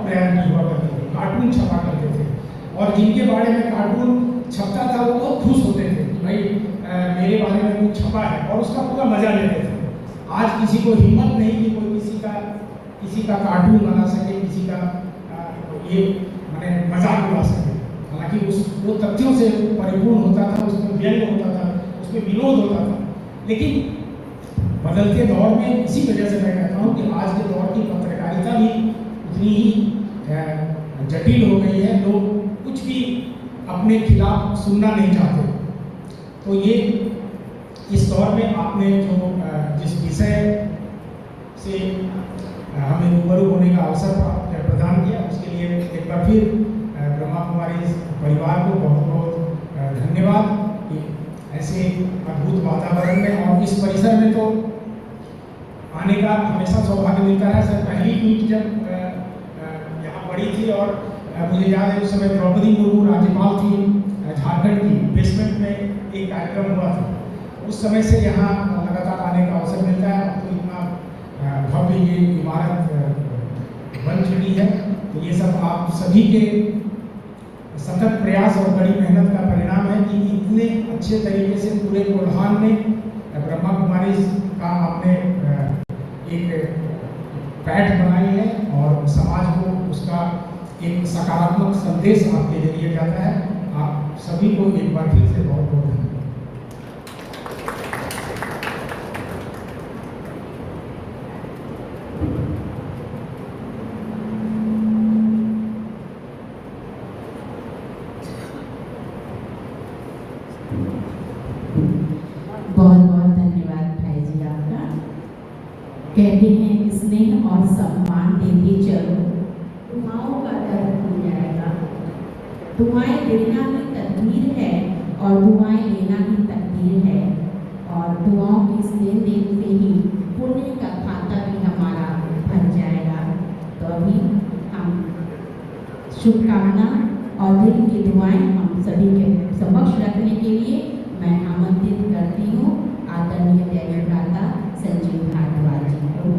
Priority हुआ करती थी, कार्टून छपा करते थे, और जिनके बारे में कार्टून छपता था वो बहुत खुश होते थे कि भाई मेरे बारे में कुछ छपा है, और उसका पूरा मजा लेते थे। आज किसी को हिम्मत नहीं कि कोई किसी का कार्टून बना सके, किसी का ये मैंने मजाक उड़ा सके। हालांकि वो तथ्यों से परिपूर्ण होता था, उसमें व्यंग होता था, उसमें विनोद होता था। लेकिन बदलते दौर में इसी वजह से मैं कहता हूँ कि आज के दौर की पत्रकारिता भी उतनी ही जटिल हो गई है। लोग कुछ भी अपने खिलाफ सुनना नहीं चाहते। तो ये इस दौर में आपने जो जिस विषय से हमें रूबरू होने का अवसर प्रदान किया, उसके लिए एक बार फिर ब्रह्मा कुमारी परिवार को बहुत बहुत धन्यवाद कि ऐसे अद्भुत वातावरण में और इस परिसर में तो आने का हमेशा सौभाग्य मिलता है। सर, पहली मीट जब यहाँ पड़ी थी और मुझे याद है उस समय द्रौपदी मुर्मू राज्यपाल थी झारखंड की, बेसमेंट में एक कार्यक्रम हुआ था। उस समय से यहाँ लगातार आने का अवसर मिलता है। तो इतना भव्य ये इमारत बन चुकी है, तो ये सब आप सभी के सतत प्रयास और बड़ी मेहनत का परिणाम है कि इतने अच्छे तरीके से पूरे कोल्हान में ब्रह्मा कुमारी का आपने एक पैठ बनाई है और समाज को उसका एक सकारात्मक संदेश आपके जरिए जाता है। आप सभी को एक बार फिर से बहुत बहुत धन्यवाद। बहुत बहुत धन्यवाद भाई जी आपका। कहते हैं स्नेह और सम्मान देते चलो, दुआओं का दर खुल जाएगा। दुआएं देना ही तकदीर है और दुआएं लेना ही तकदीर है, और दुआओं की इस लेन देन से ही पुण्य का खाता भी हमारा भर जाएगा। तो अभी हम शुभकामना और दिल की दुआएं हम सभी के समक्ष रखने के लिए मैं आमंत्रित करती हूँ आदरणीय दैनिक भ्राता संजीव भारद्वाज जी को।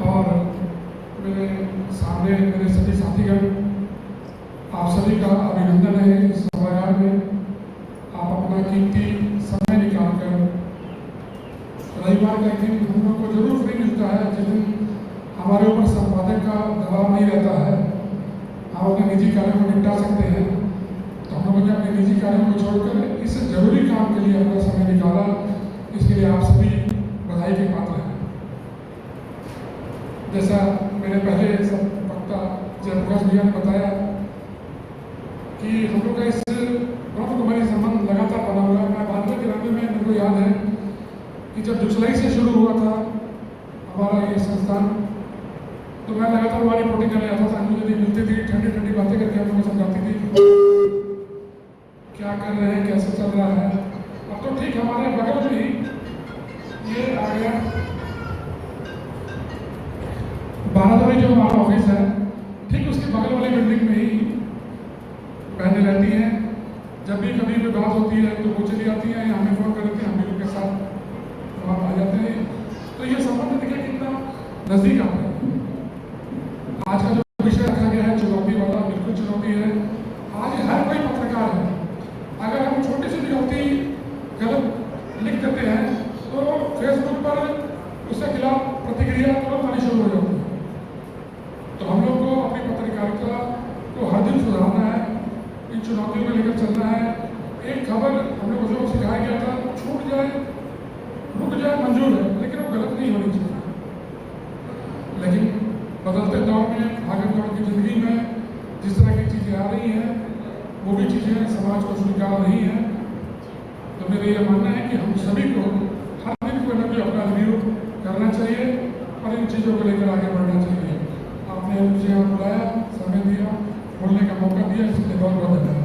और मेरे सामने मेरे सभी साथीगण, आप सभी का अभिनंदन है इस सभागार में। आप अपना कीमती समय निकालकर रविवार का दिन हम लोग को जरूर फ्री मिलता है, जिस दिन हमारे ऊपर संपादक का दबाव नहीं रहता है, हम अपने निजी कार्यों को निपटा सकते हैं। तो हम लोगों ने अपने निजी कार्यों को छोड़कर इस जरूरी काम के लिए अपना समय निकाला। इसके लिए आप सभी बधाई के पात्र हैं। जैसा मैंने पहले सब वक्ता जयप्रकाश भैया ने बताया कि हम लोग का इस ब्रह्म कुमारी संबंध लगातार बना हुआ है। मैं 92-93 में मेरे को याद है कि जब जुलाई से शुरू हुआ था हमारा ये संस्थान, तो मैं लगातार वहाँ रिपोर्टिंग करने आता था। मुझे यदि मिलती थी, ठंडी ठंडी बातें करके हम लोग को समझाती थी क्या कर रहे हैं, कैसे चल रहा है। अब तो ठीक हमारे बगल में ही ये आ गया बारादरी, जो हमारा ऑफिस है, ठीक उसके बगल वाली बिल्डिंग में ही बहनें रहती हैं। जब भी कभी भी बात होती है तो वो चली आती हैं या हमें फ़ोन कर देती हैं, हम भी उनके साथ वहाँ आ जाते हैं। तो ये संबंध देखिए कितना नज़दीक आता है। आज का जो विषय रखा गया है चुनौती वाला, बिल्कुल चुनौती है। आज हर कोई पत्रकार है, अगर हम छोटी सी भी गलती गलत लिख देते हैं तो फेसबुक पर उसके खिलाफ प्रतिक्रिया तुरंत आनी शुरू हो जाती है। तो हम लोग को अपनी पत्रकारिता को हर दिन सुधारना है, इन चुनौतियों में लेकर चलना है। एक खबर हम लोग को सिखाया गया था, छूट जाए रुक जाए मंजूर है, लेकिन वो गलत नहीं होनी चाहिए। लेकिन बदलते दौर में, भागम दौड़ की जिंदगी में जिस तरह की चीज़ें आ रही हैं, वो भी चीज़ें समाज को स्वीकार नहीं है। तो मेरा ये मानना है कि हम सभी को हर दिन कोई ना कोई अपना रिव्यू करना चाहिए और इन चीज़ों को लेकर आगे बढ़ना चाहिए। आपने मुझे यहाँ बुलाया, समय दिया, बोलने का मौका दिया, इसलिए बहुत बहुत धन्यवाद।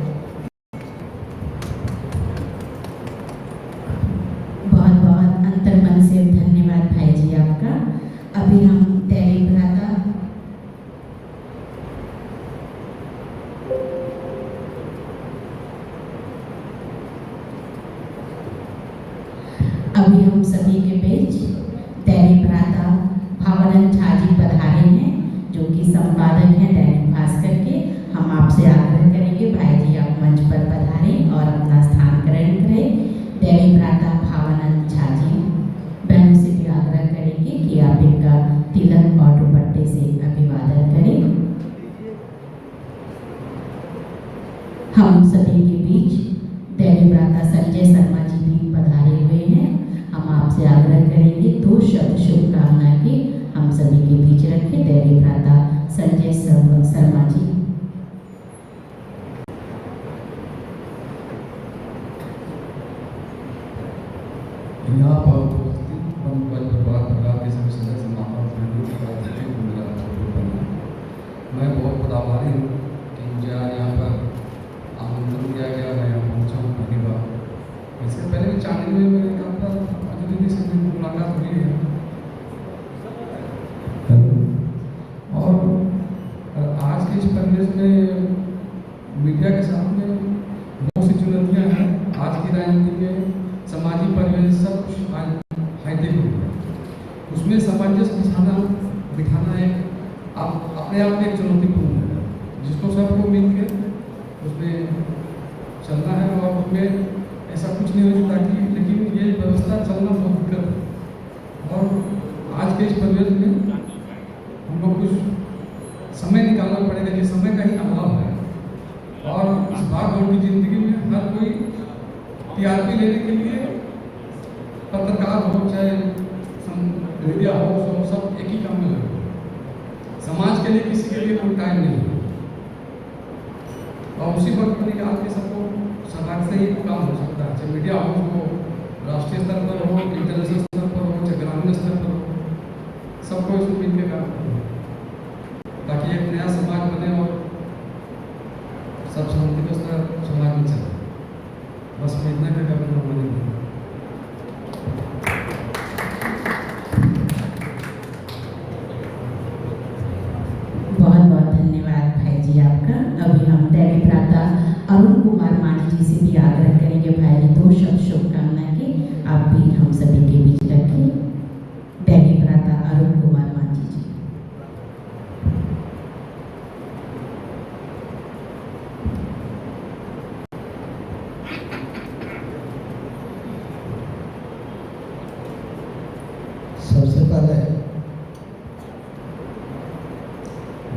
अभी हम दैनिक भ्राता अभी हम सभी के बीच दैनिक भ्राता भावानंद झा जी पधारे हैं, जो कि संपादक हैं दैनिक भास्कर के। हम आपसे आग्रह करेंगे भाई जी आप मंच पर पधारें और अपना स्थान ग्रहण करें। दैनिक भ्राता भावानंद झा जी बहनों से भी आग्रह करेंगे कि आप इनका तिलक और दुपट्टे से अभिवादन करें। हम सभी के बीच दैनिक भ्राता संजय शर्मा जी भी पधारे हुए हैं। हम आपसे आग्रह करेंगे 2 शब्द शुभकामना के हम सभी के बीच रखें। दैनिक भ्राता संजय शर्मा जी। यहाँ पर उपस्थित परिवार परिवार के सभी सदस्य माता को मेरा मैं बहुत बहुत आभारी हूँ कि मुझे आज यहाँ पर आमंत्रण दिया गया। मैं यहाँ पहुँचा हूँ पहली बार। इससे पहले भी चांदी में मेरे कहा था अजय दीदी से मेरी मुलाकात हुई है। और आज के इस परिवेश में मीडिया के सामने बहुत सी चुनौतियाँ हैं। आज की राजनीति में सामाजिक परिवेश सब कुछ हाईटेक हो गया, उसमें सामंजस्य बिठाना एक अपने आप में एक चुनौतीपूर्ण है, जिसको सबको मिल के उसमें चलना है। और उसमें ऐसा कुछ नहीं हो सकता कि लेकिन ये व्यवस्था चलना बहुत दिक्कत है। और आज के इस परिवेश में हम लोग कुछ समय निकालना पड़ेगा कि समय का ही अभाव है। और इस भाग की जिंदगी में हर कोई टीआरपी लेने के लिए पत्रकार हो चाहे मीडिया हो, सब एक ही काम में लगे। समाज के लिए किसी के लिए कोई टाइम नहीं है। और उसी वक्त में आज के सबको समाज से ही काम हो सकता है, चाहे मीडिया हो, वो राष्ट्रीय स्तर पर हो, इंटरनेशनल स्तर पर हो, चाहे ग्रामीण स्तर पर हो, सबको इसमें मिल के काम करें ताकि एक नया समाज बने और सब शांति के स्तर समाज में चले। बस मैं इतना करके अपना बोलेंगे। बहुत बहुत धन्यवाद भाई जी आपका। अभी हम दैनिक भ्राता अरुण कुमार मांझी जी से भी आग्रह करेंगे भाई जी 2 शब्द शुभकामना के आप भी हम सभी के बीच रखें। दैनिक भ्राता अरुण कुमार मांझी जी। सबसे पहले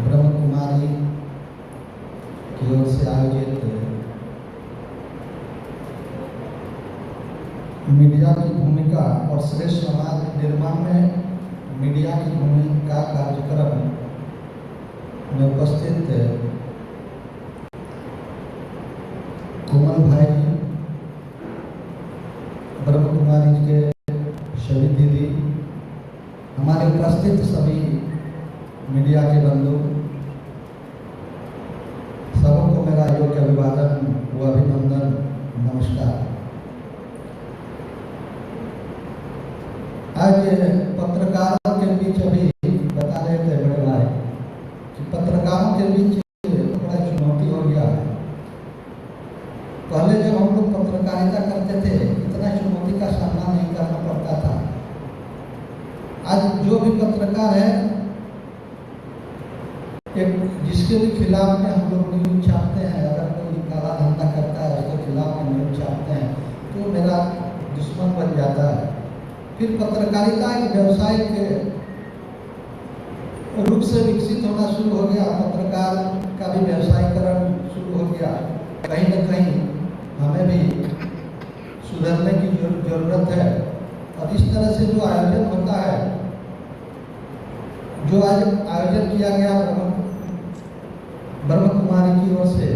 ब्रह्म कुमारी की ओर से आयोजित मीडिया की भूमिका और श्रेष्ठ समाज निर्माण में मीडिया की भूमिका कार्यक्रम में उपस्थित कोमल भाई जी, ब्रह्म कुमारी जी के सभी दीदी, हमारे उपस्थित सभी मीडिया के बंधु, सबको मेरा योग्य अभिवादन व अभिनंदन, नमस्कार। आज पत्रकारों के बीच अभी बता रहे थे बड़े भाई कि पत्रकारों के बीच बड़ा चुनौती हो गया है। पहले जब हम लोग पत्रकारिता करते थे इतना चुनौती का सामना नहीं करना पड़ता था। आज जो भी पत्रकार है, एक जिसके भी खिलाफ में हम लोग न्यूज छापते हैं, अगर कोई काला धंधा करता है उसके खिलाफ में न्यूज छापते हैं तो मेरा दुश्मन बन जाता है। फिर पत्रकारिता एक व्यवसायिक रूप से विकसित होना शुरू हो गया। पत्रकार का भी व्यवसायीकरण शुरू हो गया। कहीं न कहीं हमें भी सुधरने की जरूरत है। और इस तरह से जो आयोजन होता है, जो आज आयोजन किया गया ब्रह्म कुमारी की ओर से,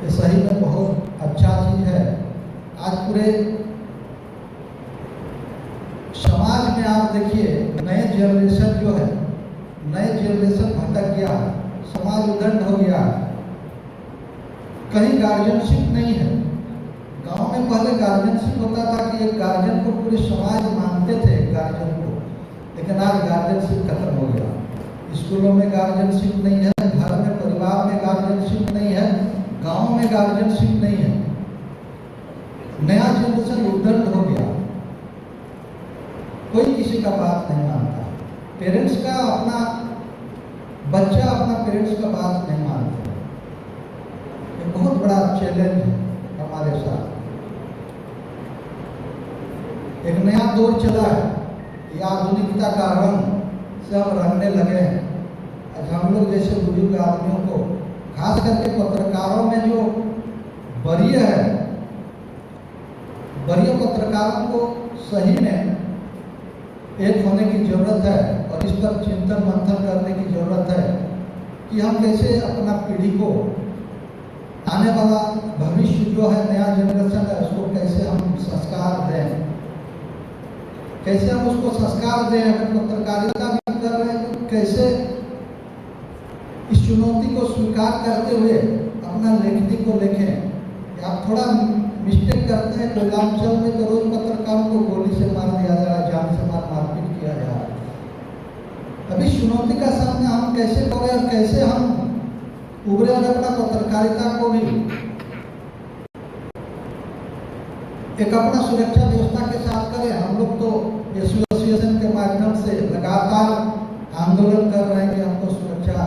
ये सही में बहुत अच्छा चीज है। आज पूरे समाज में आप देखिए नए जनरेशन जो है, नए जनरेशन भटक गया, समाज उदंड हो गया, कहीं गार्जियनशिप नहीं है। गांव में पहले गार्जियनशिप होता था कि एक गार्जियन को पूरे समाज मानते थे, गार्जियन को। लेकिन आज गार्जियनशिप खत्म हो गया। स्कूलों में गार्जियनशिप नहीं है, घर में परिवार में गार्जियनशिप नहीं है, गांव में गार्जियनशिप नहीं है। नया जनरेशन उद्दंड हो गया, कोई किसी का बात नहीं मानता। पेरेंट्स का अपना बच्चा अपना पेरेंट्स का बात नहीं मानता। ये बहुत बड़ा चैलेंज है हमारे साथ। एक नया दौर चला है, ये आधुनिकता का रंग से हम रंगने लगे हैं। आज हम लोग जैसे बुजुर्ग आदमियों को, खास करके पत्रकारों में जो वरीय है, वरीय पत्रकारों को सही में एक होने की जरूरत है और इस पर चिंतन मंथन करने की जरूरत है कि हम कैसे अपना पीढ़ी को, आने वाला भविष्य जो है, नया जनरेशन है, उसको कैसे हम संस्कार दें, कैसे हम उसको संस्कार दें। अगर पत्रकारिता भी कर रहे हैं तो कैसे इस चुनौती को स्वीकार करते हुए अपना लेखनी को लिखें। आप थोड़ा मिस्टेक करते हैं, कोई लामचल में तो रोज पत्रकारों को गोली से मार दिया जा रहा है, जान से मारपीट किया जा रहा है। अभी चुनौती का सामना हम कैसे करें और कैसे हम उभरे और अपना पत्रकारिता को भी एक अपना सुरक्षा व्यवस्था के साथ करें। हम लोग तो एसोसिएशन के माध्यम से लगातार आंदोलन कर रहे हैं कि हमको सुरक्षा,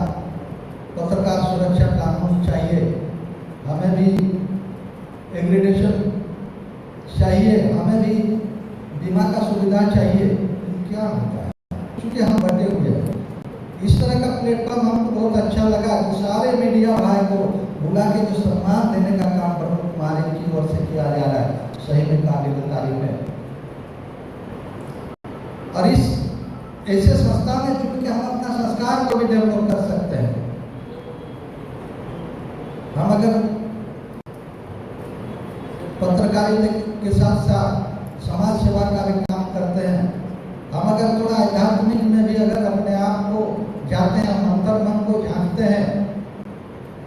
पत्रकार सुरक्षा कानून चाहिए, हमें भी एग्रीडेशन चाहिए, हमें भी बीमा का सुविधा चाहिए। क्या होता है, क्योंकि हम बटे हुए हैं। इस तरह का प्लेटफॉर्म हमको बहुत अच्छा लगा कि सारे मीडिया भाई को बुला के जो सम्मान देने का काम प्रमुख कुमारी की ओर से किया जा रहा है, सही में काबिल तारीफ है। और इस ऐसे संस्था में चूंकि हम अपना संस्कार को भी डेवलप कर सकते हैं। हम अगर पत्रकारिता के साथ साथ समाज सेवा का भी काम करते हैं, हम अगर थोड़ा आध्यात्मिक में भी अगर अपने आप को जाते हैं, हम अंतर्मन को झांकते हैं।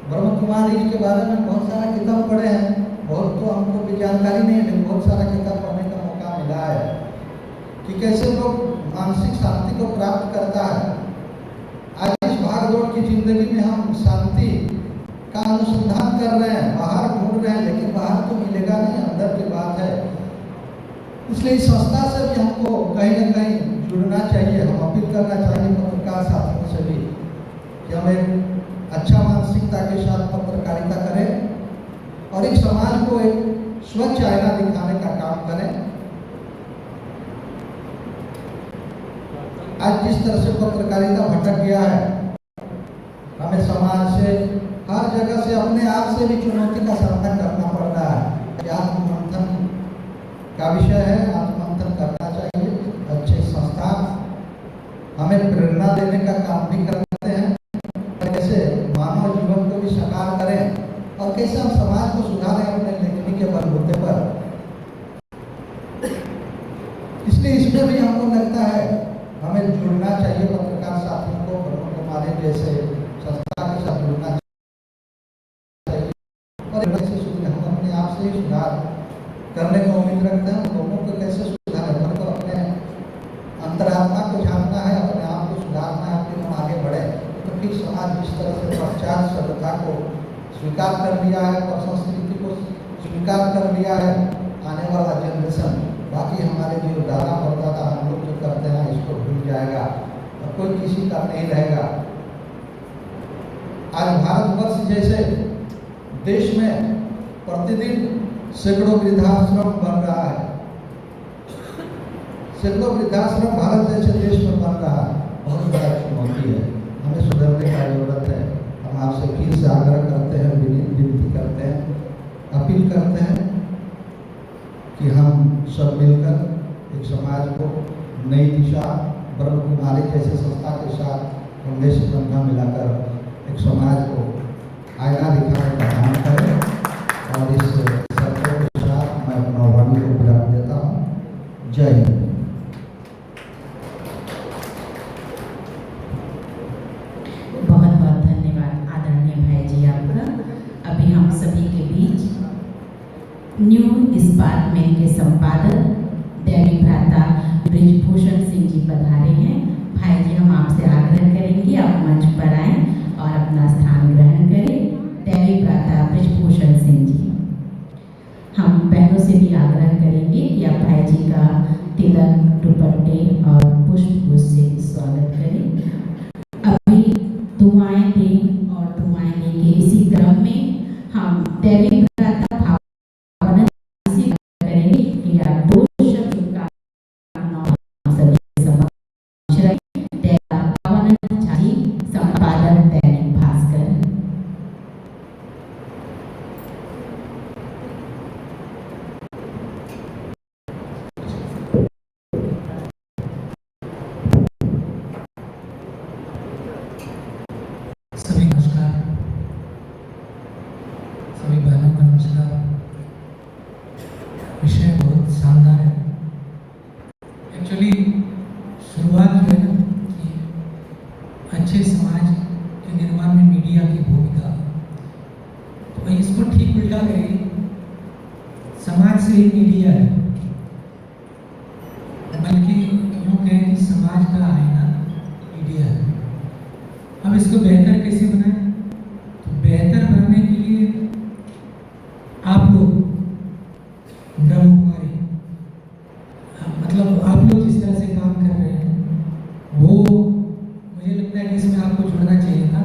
ब्रह्म कुमारी के बारे में बहुत सारा किताब पढ़े हैं, बहुत तो हमको भी जानकारी नहीं है, लेकिन बहुत सारा किताब पढ़ने का मौका मिला है कि कैसे लोग मानसिक शांति को प्राप्त करता है। आज इस भागदौड़ की जिंदगी में हम शांति का अनुसंधान कर रहे हैं, बाहर ढूंढ रहे हैं, लेकिन बाहर तो मिलेगा नहीं, अंदर की बात है। इसलिए इस संस्था से भी हमको कहीं न कहीं जुड़ना चाहिए। हम अपील करना चाहिए पत्रकार साथियों से भी कि हम एक अच्छा मानसिकता के साथ पत्रकारिता करें और एक समाज को एक स्वच्छ आईना दिखाने का काम करें। आज जिस तरह से पत्रकारिता भटक गया है, हमें समाज से, हर जगह से, अपने आप से भी चुनौती का सामना करना पड़ रहा है। आत्ममंथन का विषय है, आत्ममंथन करना चाहिए। अच्छे संस्था हमें प्रेरणा देने का काम भी करते हैं, कैसे मानव जीवन को भी साकार करें और कैसे हम समाज को सुधारें अपने लेखनी के बलबूते पर। इसलिए इसमें भी हमको लगता है हमें जुड़ना चाहिए, पत्रकार साथियों को ब्रह्म कुमारी जैसे संस्था के साथ जुड़ना चाहिए और हम अपने आप से ही सुधार करने का उम्मीद रखते हैं। लोगों को कैसे सुधारें, हमको अपने अंतरात्मा को जानना है, अपने आप को सुधारना है, फिर हम आगे बढ़े। तो फिर समाज जिस तरह से पश्चात सभ्यता को स्वीकार कर लिया है और संस्कृति को स्वीकार कर लिया है, आने वाला जनरेशन बाकी हमारे जो दादा परदादा हम लोग जो करते हैं इसको भूल जाएगा और कोई किसी का नहीं रहेगा। आज भारतवर्ष जैसे देश में प्रतिदिन सैकड़ों वृद्धाश्रम बन रहा है, सैकड़ों वृद्धाश्रम भारत जैसे देश में बन रहा है, बहुत बड़ा चुनौती है। हमें सुधरने का जरूरत है। हम आपसे फिर से आग्रह करते हैं, विनती करते हैं, अपील करते हैं कि हम सब मिलकर एक समाज को नई दिशा, ब्रह्म कुमारी जैसे संस्था के साथ उन्देश बंधा मिलाकर एक समाज को आईना दिखाने का काम करें। और इस शर्तों के साथ मैं अपना वाणी को विराम देता हूँ। जय हिंद। बहुत बहुत धन्यवाद आदरणीय भाई जी आपका। अभी हम सभी के बीच न्यू इस्पात मिल के संपादक दैनिक भ्राता ब्रिजभूषण सिंह जी पधारे हैं। भाई जी, हम आपसे आग्रह करेंगे आप मंच पर आएं और अपना स्थान ग्रहण करें। दैवी भ्राता ब्रिजभूषण सिंह जी। हम बहनों से भी आग्रह करेंगे कि आप भाई जी का तिलक, दुपट्टे और पुष्प से स्वागत करें। अभी दुआएं दें और दुआएं देंगे। इसी क्रम में हम दैवी भ्राता भावना से करेंगे कि आप दो शब्द का सभी समक्ष रखें। दैवा भावना जी, संपादक दैनिक भास्कर। सभी नमस्कार, सभी बहनों का नमस्कार। विषय बहुत शानदार है। एक्चुअली शुरुआत जो है ना कि अच्छे समाज के निर्माण में मीडिया की भूमिका, तो इसको ठीक उल्टा करें, समाज से ही मीडिया है, बल्कि यूँ कहें कि समाज का आईना मीडिया है। अब इसको बेहतर कैसे बनाएं? तो बेहतर बनाने के लिए आप लोग ब्रह्म कुमारी, मतलब आप लोग जिस तरह से काम कर रहे हैं वो मुझे लगता है कि इसमें आपको जुड़ना चाहिए था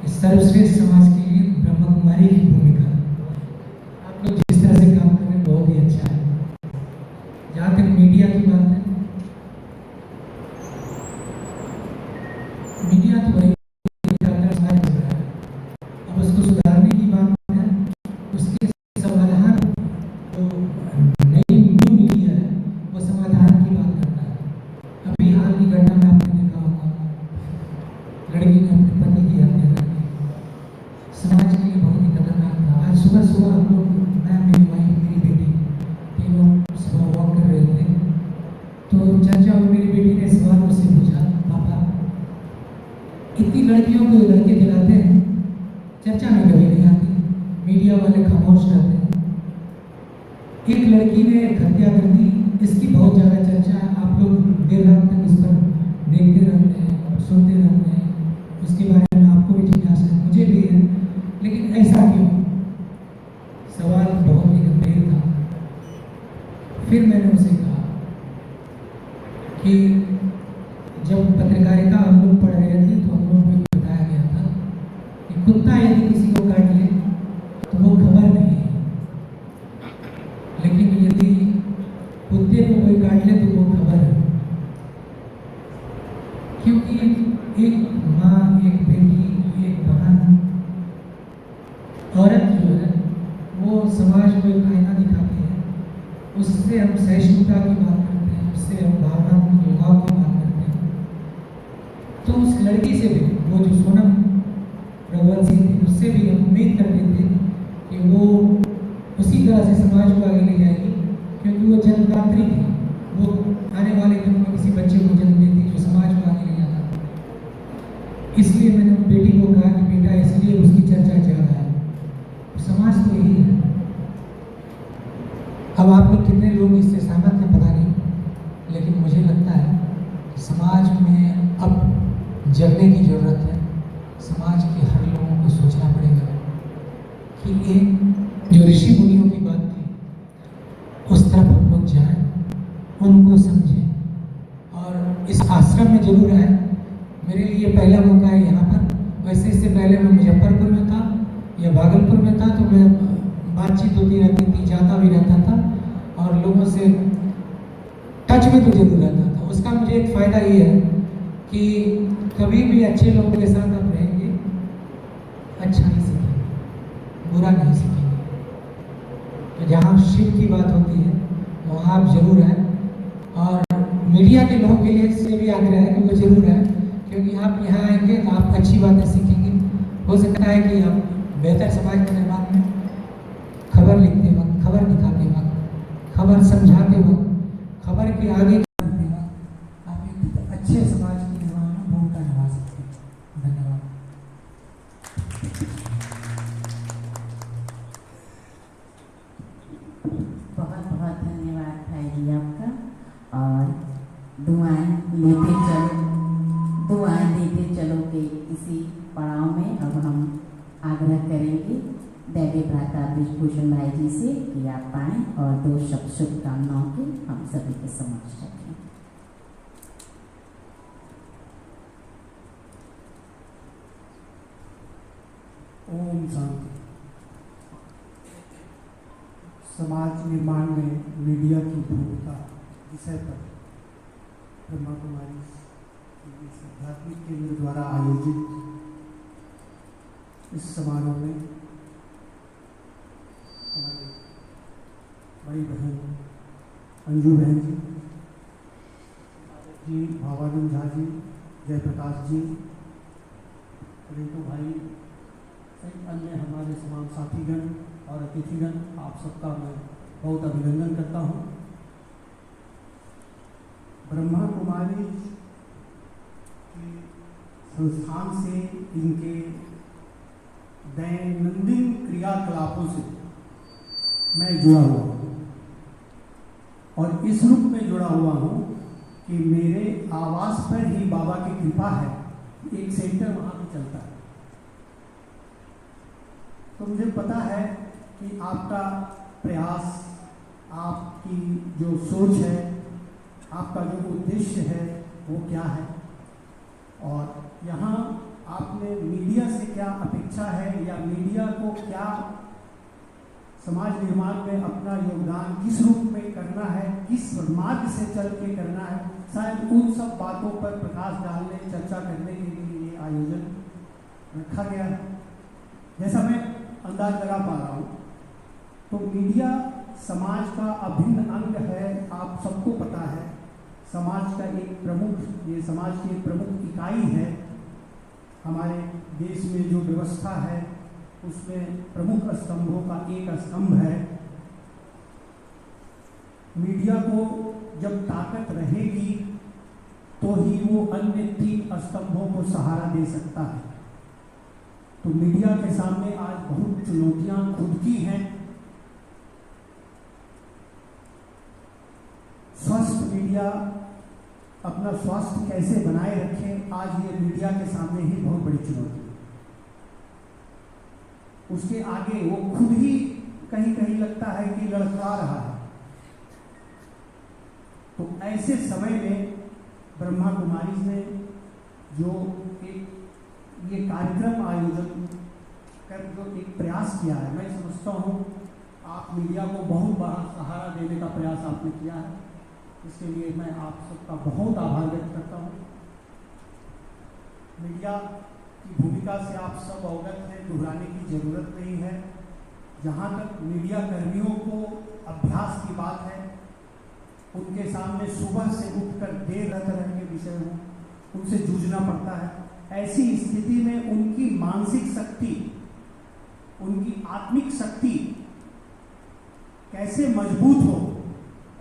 कि सर्वश्रेष्ठ समाज के लिए ब्रह्म कुमारी की भूमिका। आप लोग जिस तरह से काम कर रहे हैं बहुत ही अच्छा है। जहाँ तक मीडिया की बात है, मीडिया तो बड़ी अब उसको सुधारने की बात है, उसके समाधान जो नई न्यू मीडिया है वो समाधान की बात करता है। अभी हाल की घटना में आपने देखा होगा, लड़की ने अपने पति की हत्या कर दी। समाज के लिए बहुत ही खतरनाक था। आज सुबह सुबह हम लोग, मैं, मेरी वाइफ, मेरी बेटी, तीनों सुबह वॉक कर रहे थे, तो चर्चा में मेरी बेटी ने सवाल मुझसे पूछा, पापा इतनी लड़कियों को लड़के दिलाते हैं, चर्चा में कभी नहीं आती, मीडिया वाले खामोश रहते हैं। एक लड़की ने हत्या कर दी, इसकी बहुत ज़्यादा चर्चा है। आप लोग देर रात तक इस पर देखते रहते हैं, सुनते रहते हैं, उसके बारे में आपको भी जिज्ञासा है, मुझे भी है, लेकिन ऐसा क्यों? सवाल बहुत ही गंभीर था। फिर मैंने उसे कहा कि जब पत्रकारिता हम लोग पढ़ रहे थे तो हम लोग को बताया गया था कि कुत्ता यदि किसी को काट ले तो वो खबर नहीं है, लेकिन यदि कुत्ते को कोई काट ले तो वो खबर है। क्योंकि एक माँ, एक बेटी, एक बहन, औरत जो है वो समाज को एक आईना दिखाती है। उससे हम सहिष्णुता की बात करते हैं, उससे हम भावनात्मक लगाव की बात करते हैं। तो उस लड़की से भी, वो जो सोनम रघुवंश सिंह थी, उससे भी हम उम्मीद करते थे कि वो उसी तरह से समाज को आगे ले जाएगी, क्योंकि वो जन्मदात्री थी। वो आने वाले दिनों में किसी बच्चे को जन्म देती जो समाज को आगे ले जाता। इसलिए मैंने बेटी को कहा कि बेटा, इसलिए उसकी चर्चा ज़्यादा है। समाज तो यही है। अब आप लोग कितने लोग इससे सहमत हैं पता नहीं, लेकिन मुझे लगता है कि समाज में अब जगने की ज़रूरत है। समाज के हर लोगों को सोचना पड़ेगा कि एक जो ऋषि मुनियों की बात थी उस तरफ हम लोग जाएं, उनको समझें, और इस आश्रम में जरूर आए। मेरे लिए पहला मौका है यहाँ पर। वैसे इससे पहले मैं मुजफ्फरपुर में था या भागलपुर में था, तो मैं बातचीत होती रहती थी, जाता भी रहता था और लोगों से टच में तो जरूर रहता था। उसका मुझे एक फ़ायदा ये है कि कभी भी अच्छे लोगों के साथ आप रहेंगे, अच्छा ही सीखेंगे, बुरा नहीं सीखेंगे। तो जहाँ शिव की बात होती है वहाँ आप जरूर आए, और मीडिया के लोगों के लिए इससे भी आग्रह है कि वो जरूर आए, क्योंकि आप यहाँ आएंगे तो आप अच्छी बातें सीखेंगे। हो सकता है कि आप बेहतर समाज के निर्माण में खबर लिखते वक्त, खबर दिखाते वक्त, खबर समझाते वक्त, खबर के आगे करते वक्त आप एक अच्छे समाज के निर्माण में भूमिका निभा सकते हैं। धन्यवाद। बहुत बहुत धन्यवाद भाई जी आपका। और दुआएं देते चलो कि इसी पड़ाव में अब हम आग्रह करेंगे दैवीय भ्राता ब्रिजभूषण भाई जी से कि आप आएँ और 2 शब्द शुभकामनाओं के हम सभी के समक्ष रखें। ओम शांति। समाज निर्माण में मीडिया की भूमिका विषय पर ब्रह्मा कुमारी आध्यात्मिक केंद्र द्वारा आयोजित इस समारोह में हमारे बड़ी बहन अंजू बहन जी, भावानंद झा जी, जयप्रकाश जी, रिंटू भाई, सही अन्य हमारे समान साथीगण और अतिथिगण, आप सबका मैं बहुत अभिनंदन करता हूँ। ब्रह्मा कुमारी के संस्थान से, इनके दैनंदिन क्रियाकलापों से मैं जुड़ा हुआ हूँ और इस रूप में जुड़ा हुआ हूँ कि मेरे आवास पर ही बाबा की कृपा है, एक सेंटर वहाँ भी चलता है। तो मुझे पता है कि आपका प्रयास, आपकी जो सोच है, आपका जो उद्देश्य है वो क्या है, और यहाँ आपने मीडिया से क्या अपेक्षा है या मीडिया को क्या समाज निर्माण में अपना योगदान किस रूप में करना है, किस मार्ग से चल के करना है, शायद उन सब बातों पर प्रकाश डालने, चर्चा करने के लिए ये आयोजन रखा गया है। जैसा मैं अंदाज लगा पा रहा हूँ तो मीडिया समाज का अभिन्न अंग है, आप सबको पता है। समाज का एक प्रमुख, ये समाज की एक प्रमुख इकाई है। हमारे देश में जो व्यवस्था है उसमें प्रमुख स्तंभों का एक स्तंभ है। मीडिया को जब ताकत रहेगी तो ही वो अन्य 3 स्तंभों को सहारा दे सकता है। तो मीडिया के सामने आज बहुत चुनौतियां खुद की हैं। स्वस्थ मीडिया अपना स्वास्थ्य कैसे बनाए रखे, आज ये मीडिया के सामने ही बहुत बड़ी चुनौती है। उसके आगे वो खुद ही कहीं कहीं लगता है कि लड़खड़ा रहा है। तो ऐसे समय में ब्रह्मा कुमारी ने जो एक ये कार्यक्रम आयोजन कर जो एक प्रयास किया है, मैं समझता हूँ आप मीडिया को बहुत बड़ा सहारा देने का प्रयास आपने किया है। इसके लिए मैं आप सबका बहुत आभार व्यक्त करता हूँ। मीडिया की भूमिका से आप सब अवगत हैं, दोहराने की जरूरत नहीं है। जहाँ तक मीडिया कर्मियों को अभ्यास की बात है, उनके सामने सुबह से उठकर देर तरह के विषय हों, उनसे जूझना पड़ता है। ऐसी स्थिति में उनकी मानसिक शक्ति, उनकी आत्मिक शक्ति कैसे मजबूत हो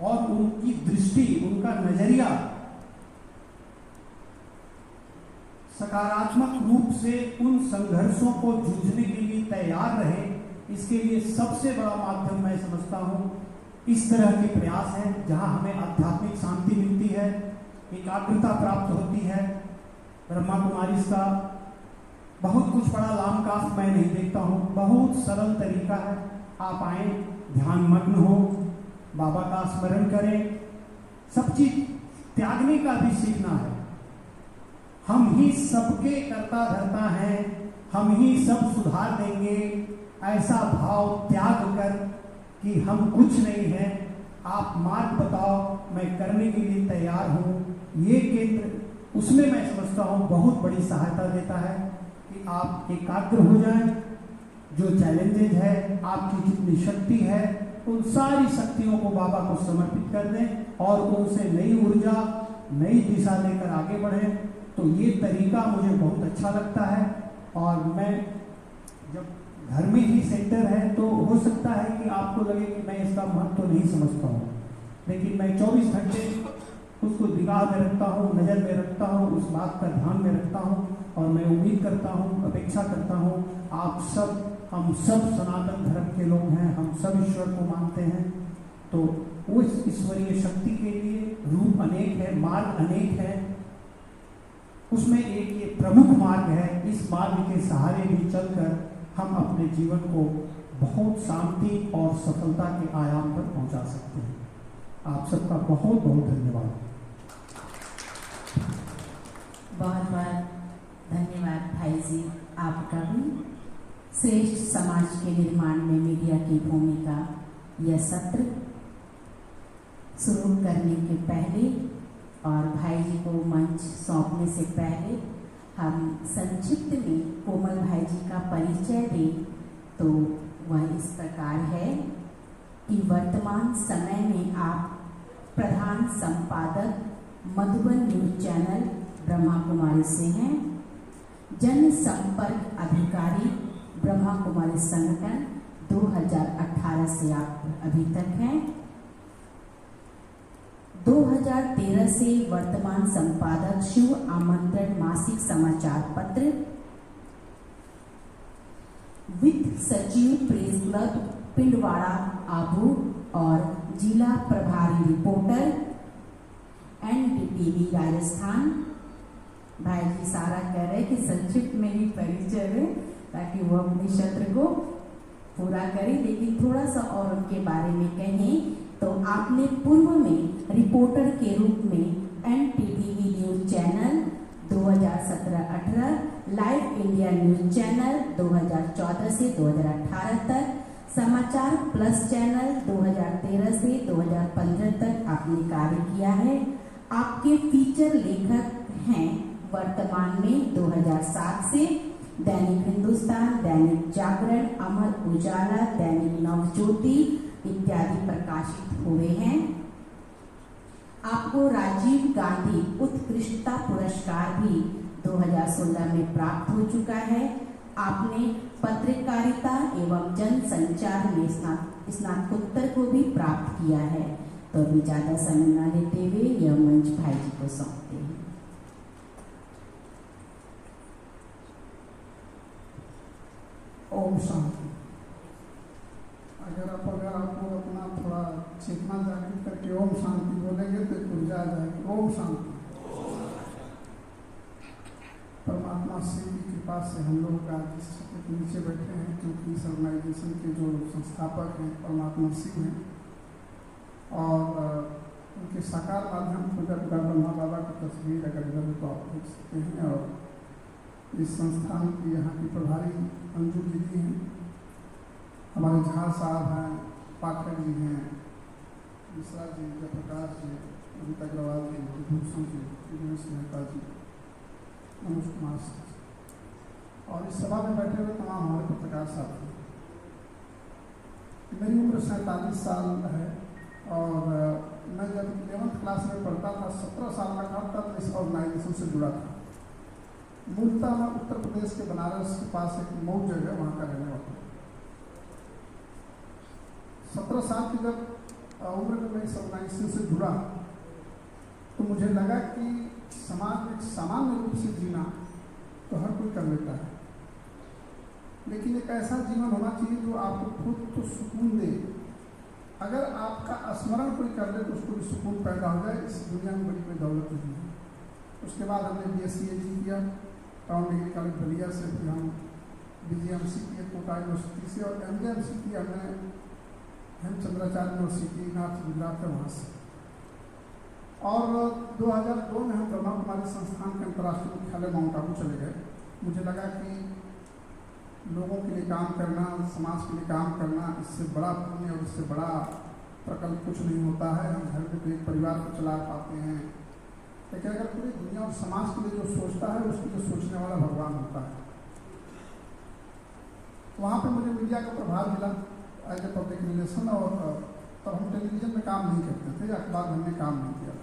और उनकी दृष्टि, उनका नजरिया सकारात्मक रूप से उन संघर्षों को जूझने के लिए तैयार रहे, इसके लिए सबसे बड़ा माध्यम मैं समझता हूँ इस तरह के प्रयास हैं, जहाँ हमें आध्यात्मिक शांति मिलती है, एकाग्रता प्राप्त होती है। ब्रह्मा कुमारी का बहुत कुछ बड़ा लाम काफ मैं नहीं देखता हूँ, बहुत सरल तरीका है। आप आए, ध्यान मग्न हो, बाबा का स्मरण करें, सब चीज त्यागने का भी सीखना है। हम ही सबके करता धरता हैं, हम ही सब सुधार देंगे, ऐसा भाव त्याग कर कि हम कुछ नहीं है, आप मार्ग बताओ, मैं करने के लिए तैयार हूँ। ये केंद्र उसमें मैं समझता हूँ बहुत बड़ी सहायता देता है कि आप एकाग्र हो जाएं, जो चैलेंजेज है, आपकी जितनी शक्ति है, उन सारी शक्तियों को बाबा को समर्पित कर दें और उनसे नई ऊर्जा, नई दिशा लेकर आगे बढ़ें। तो ये तरीका मुझे बहुत अच्छा लगता है। और मैं जब घर में ही सेंटर है तो हो सकता है कि आपको लगे कि मैं इसका महत्व तो नहीं समझता हूँ, लेकिन मैं 24 घंटे उसको निगाह में रखता हूँ, नज़र में रखता हूँ, उस बात का ध्यान में रखता हूँ। और मैं उम्मीद करता हूँ, अपेक्षा करता हूँ, आप सब, हम सब सनातन धर्म के लोग हैं, हम सब ईश्वर को मानते हैं। तो वो इस ईश्वरीय शक्ति के लिए रूप अनेक है, मार्ग अनेक है, उसमें एक ये प्रमुख मार्ग है। इस मार्ग के सहारे भी चलकर हम अपने जीवन को बहुत शांति और सफलता के आयाम पर पहुंचा सकते हैं। आप सबका बहुत बहुत धन्यवाद। बहुत बहुत धन्यवाद भाई जी, आपका भी। श्रेष्ठ समाज के निर्माण में मीडिया की भूमिका, यह सत्र शुरू करने के पहले और भाई जी को मंच सौंपने से पहले हम संक्षिप्त में कोमल भाई जी का परिचय दें तो वह इस प्रकार है कि वर्तमान समय में आप प्रधान संपादक मधुबन न्यूज चैनल ब्रह्मा कुमारी से हैं, जन संपर्क अधिकारी ब्रह्मा कुमारी संगठन 2018 से आप अभी तक हैं। 2013 से वर्तमान संपादक शिव आमंत्रण मासिक समाचार पत्र, वित्त सचिव प्रेस क्लब पिंडवाड़ा आबू और जिला प्रभारी रिपोर्टर NDTV राजस्थान। भाई जी सारा कह रहे कि संक्षिप्त में ही परिचय है ताकि वो अपने सत्र को पूरा करें, लेकिन थोड़ा सा और उनके बारे में कहें तो आपने पूर्व में रिपोर्टर के रूप में NTTV news channel 2017-18, live India news channel 2014 से 2018 तक, समाचार प्लस चैनल 2013 से 2015 तक आपने कार्य किया है। आपके फीचर लेखक हैं वर्तमान में 2007 से दैनिक हिंदुस्तान, दैनिक जागरण, अमर उजाला, दैनिक नवज्योति इत्यादि प्रकाशित हुए हैं। आपको राजीव गांधी उत्कृष्टता पुरस्कार भी 2016 में प्राप्त हो चुका है। आपने पत्रकारिता एवं जनसंचार में स्नातकोत्तर को भी प्राप्त किया है। तो अभी ज्यादा समय न लेते हुए यह मंच भाई जी को सौंपते हैं। ओम शांति। अगर आप लोग अपना थोड़ा चेतना जागृत करके ओम शांति बोलेंगे तो ऊर्जा आ जाएगी। ओम शांति। परमात्मा शिव की कृपा से हम लोग का जिस छत्र के नीचे बैठे हैं, क्योंकि इस ऑर्गेनाइजेशन के जो संस्थापक हैं परमात्मा शिव हैं और उनके साकार माध्यम पूजा ब्रह्मा बाबा की तस्वीर अगर इधर तो आप देख सकते हैं। और इस संस्थान की यहाँ की प्रभारी अंजू दीदी हैं, हमारे झा साहब हैं, पाठक जी हैं, मिश्रा जी, जयप्रकाश जी, अमित अग्रवाल जी, भूषण जी, दिनेश मेहता जी, मनोज कुमार सिंह और इस सभा में बैठे हुए तमाम हमारे पत्रकार साथी। मेरी उम्र 47 साल है और मैं जब 11th क्लास में पढ़ता था, 17 साल का था, तब इस ऑर्गेनाइजेशन से जुड़ा था। मूलतः मैं उत्तर प्रदेश के बनारस के पास एक मऊ जगह वहाँ का रहने वाला। 17 साल की जब उम्र में मैं इस ऑर्गेनाइजेशन से जुड़ा तो मुझे लगा कि समाज में सामान्य रूप से जीना तो हर कोई कर लेता है, लेकिन एक ऐसा जीवन होना चाहिए जो आपको खुद तो सुकून दे। अगर आपका स्मरण कोई कर ले तो उसको भी सुकून पैदा हो जाए। इस दुनिया में बड़ी कोई दौलत नहीं है। उसके बाद हमने BSc किया टाउन डिग्री कॉलेज बलिया से, फिर हम BGMC किए कोटा यूनिवर्सिटी से और MGMC की हमने हेमचंद्राचार्य यूनिवर्सिटी नॉर्थ गुजरात है वहाँ से। और 2002 में हम ब्रह्मा कुमारी संस्थान के अंतर्राष्ट्रीय मुख्यालय माउंट आबू चले गए। मुझे लगा कि लोगों के लिए काम करना, समाज के लिए काम करना, इससे बड़ा पुण्य और इससे बड़ा प्रकल्प कुछ नहीं होता है। हम घर में तो एक परिवार को चला पाते हैं, लेकिन अगर पूरी दुनिया और समाज के लिए जो सोचता है उसके लिए सोचने वाला भगवान होता है। वहाँ पे मुझे मीडिया का प्रभाव मिला एज ए पब्लिक रिलेशन, और तब हम टेलीविजन में काम नहीं करते थे, अखबार में हमने काम नहीं किया।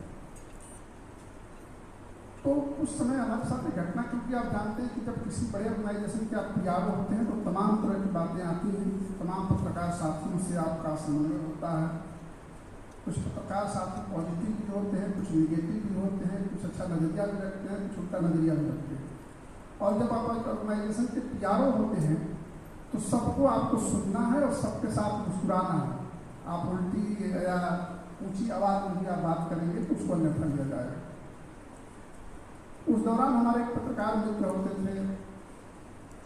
तो उस समय हमारे साथ एक घटना, क्योंकि आप जानते हैं कि जब किसी बड़े ऑर्गेनाइजेशन के आप PRO होते हैं तो तमाम तरह की बातें आती हैं, तमाम पत्रकार साथियों से आपका समन्वय होता है। कुछ पत्रकार साथी पॉजिटिव भी होते हैं, कुछ निगेटिव भी होते हैं, कुछ अच्छा नज़रिया भी रखते हैं, कुछ उल्टा नज़रिया भी रखते हैं। और जब आप ऑर्गेनाइजेशन के PRO होते हैं तो सबको आपको सुनना है और सबके साथ मुस्कुराना है। आप उल्टी या ऊंची आवाज़ में भी आप बात करेंगे तो उसको अन्यथा लिया जाएगा। उस दौरान हमारे एक पत्रकार मित्र होते थे,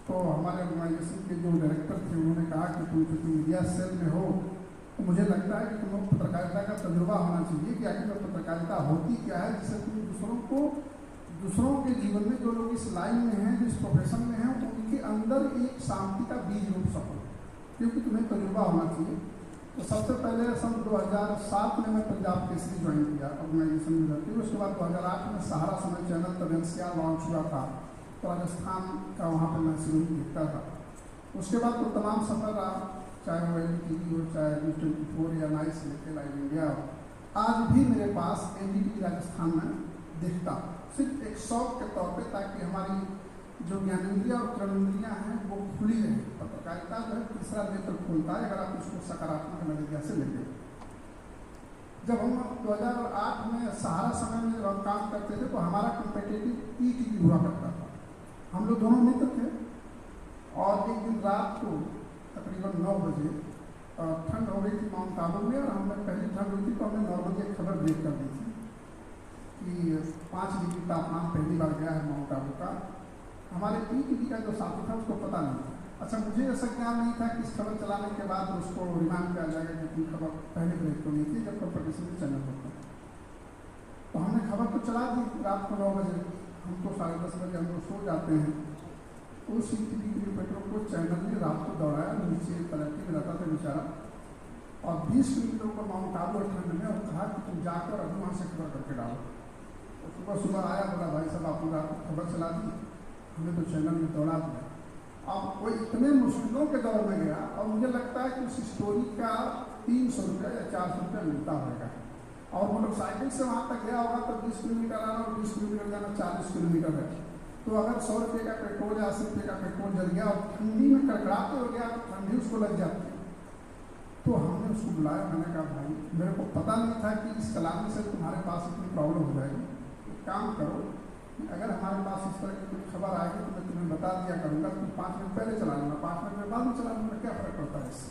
तो हमारे ऑर्गेनाइजेशन के जो डायरेक्टर थे उन्होंने कहा कि तुम चूँकि मीडिया सेल में हो तो मुझे लगता है कि तुम्हें पत्रकारिता का तजुर्बा होना चाहिए कि आखिर पत्रकारिता होती क्या है, जिससे तुम दूसरों के जीवन में, जो लोग इस लाइन में हैं, जिस प्रोफेशन में हैं, उनके अंदर एक शांति का बीज रोप सको, क्योंकि तुम्हें तजुर्बा होना चाहिए। तो सबसे पहले सन 2007 में मैं पंजाब केसरी ज्वाइन किया ऑर्गेनाइजेशन में रहती हूँ। उसके बाद 2008 में सहारा समय चैनल तब एनसीआर लॉन्च हुआ था, तो राजस्थान का वहाँ पर मैं शुरू देखता था। उसके बाद तो तमाम सफर रहा, चाहे वो NDTV हो, चाहे News24 या नाइस लेके लाइव इंडिया हो। आज भी मेरे पास NDTV राजस्थान में देखता, सिर्फ एक शौक के तौर पे, ताकि हमारी जो ज्ञानेंद्रियाँ और कर्मेंद्रियाँ हैं वो खुली रहे। पत्रकारिता जो है तीसरा नेत्र खोलता है अगर आप उसको सकारात्मक नजरिया से लेंगे। जब हम 2008 में सहारा समय में जब हम काम करते थे तो हमारा कॉम्पिटिटिव ETV हुआ करता था। हम लोग दोनों मित्र थे और एक दिन रात को तकरीबन 9 बजे ठंड हो गई थी माउंट आबू में, और हमने पहली ठंड हुई थी तो हमने नॉर्मली एक खबर ब्रेक कर दी थी कि 5 डिग्री तापमान पहली बार गया है माउंट आबू का। हमारे ETV का जो साथी था उसको पता नहीं था। अच्छा, मुझे ऐसा ज्ञान नहीं था कि इस खबर चलाने के बाद उसको रिमांड किया जाएगा कि खबर पहले ब्रेक तो नहीं थी जब कॉम्पिटिशन में चैनल होता। तो हमने खबर तो चला दी रात को 9 बजे, हम तो 10:30 बजे हम लोग सो जाते हैं। उस ETV रिपोर्टर को चैनल ने रात को दौड़ाया, नीचे तरक्की में रहता था बेचारा, और 20 किलोमीटर पर माउंट आबू ठंड में, और कहा कि तुम जाकर अभी वहाँ से खबर करके डालो। तो सुबह आया, बोला भाई साहब आपने रात को खबर चला दी, हमने तो चैनल में दौड़ा दिया। अब वो इतने मुश्किलों के दौर में गया, और मुझे लगता है कि उस स्टोरी का 300 रुपये या 400 रुपये मिलता होगा, और मोटरसाइकिल से वहाँ तक गया होगा तो 20 किलोमीटर आना और 20 किलोमीटर जाना 40 किलोमीटर है। तो अगर 100 रुपये का पेट्रोल या 80 रुपये का पेट्रोल जल गया और ठंडी में कड़कड़ाते हो गया तो ठंडी उसको लग जाती है। तो हमने उसको बुलाया, मैंने कहा भाई मेरे को पता नहीं था कि इस कलामी से तुम्हारे पास इतनी प्रॉब्लम हो जाएगी, एक काम करो अगर हमारे पास इस तरह की कोई खबर आएगी तो मैं तुम्हें बता दिया करूँगा, तुम 5 मिनट पहले चला लेना, 5 मिनट बाद में चला लेना, क्या फ़र्क पड़ता है इससे?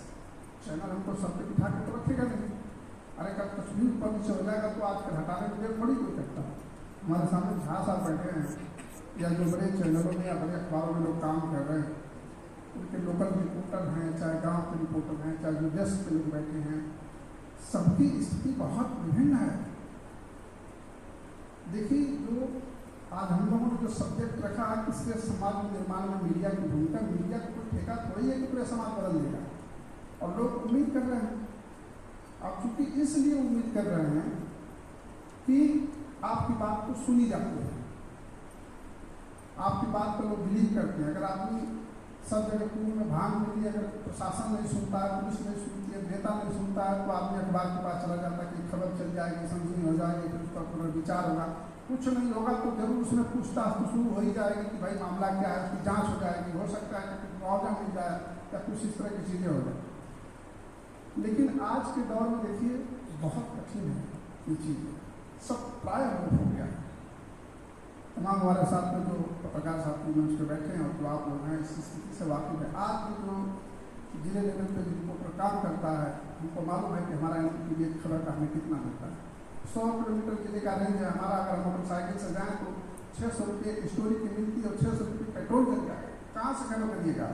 चैनल हमको सब पे बिठा के तो रखेगा नहीं। अरे कल कुछ भी ऊपर नीचे हो जाएगा तो आजकल हटाने के लिए थोड़ी कोई करता है। हमारे सामने जहाँ साहब बैठे हैं या जो बड़े चैनलों में या बड़े अखबारों में लोग काम कर रहे हैं, उनके लोकल रिपोर्टर हैं, चाहे गाँव के रिपोर्टर हैं, चाहे जो डेस्क पे लोग बैठे हैं, सबकी स्थिति बहुत विभिन्न है। देखिए, जो आज हम लोगों ने जो सब्जेक्ट रखा है किसके समाज निर्माण में मीडिया की भूमिका, मीडिया को कोई ठेका थोड़ी है कि पूरे समाज बदल देगा, और लोग उम्मीद कर रहे हैं। अब चूंकि इसलिए उम्मीद कर रहे हैं कि आपकी बात को सुनी जाती है, आपकी बात को लोग बिलीव करते हैं। अगर आदमी सब जगह कुएं में भांग मिली, अगर प्रशासन नहीं सुनता है, पुलिस नहीं सुनती है, नेता नहीं सुनता है, तो आदमी अखबार के पास चला जाता है कि खबर चल जाएगी, समझी हो जाएगी, फिर उसका पूरा विचार होगा। कुछ नहीं होगा तो जरूर उसमें पूछताछ तो शुरू हो ही जाएगी कि भाई मामला क्या है, उसकी जांच हो जाएगी, हो सकता है कि मुआवजा मिल जाए या कुछ इस तरह की चीज़ें हो जाए। लेकिन आज के दौर में देखिए बहुत कठिन है ये चीज़, सब प्राय हो गया है। तमाम हमारे साथ में जो पत्रकार साथी मंच पर बैठे हैं और जो आप लोग हैं इस स्थिति से वाकिफ है। आज भी जो जिले लेवल पर रिपोर्टर काम करता है, हमको मालूम है कि हमारा लिए खबर का हमें कितना मिलता है। 100 किलोमीटर जिले का रेंज है हमारा, अगर मोटरसाइकिल से जाएँ तो 600 रुपये स्टोरी की मिलती है और 600 रुपये पेट्रोल जल जाएगा। कहाँ से खबर करिएगा,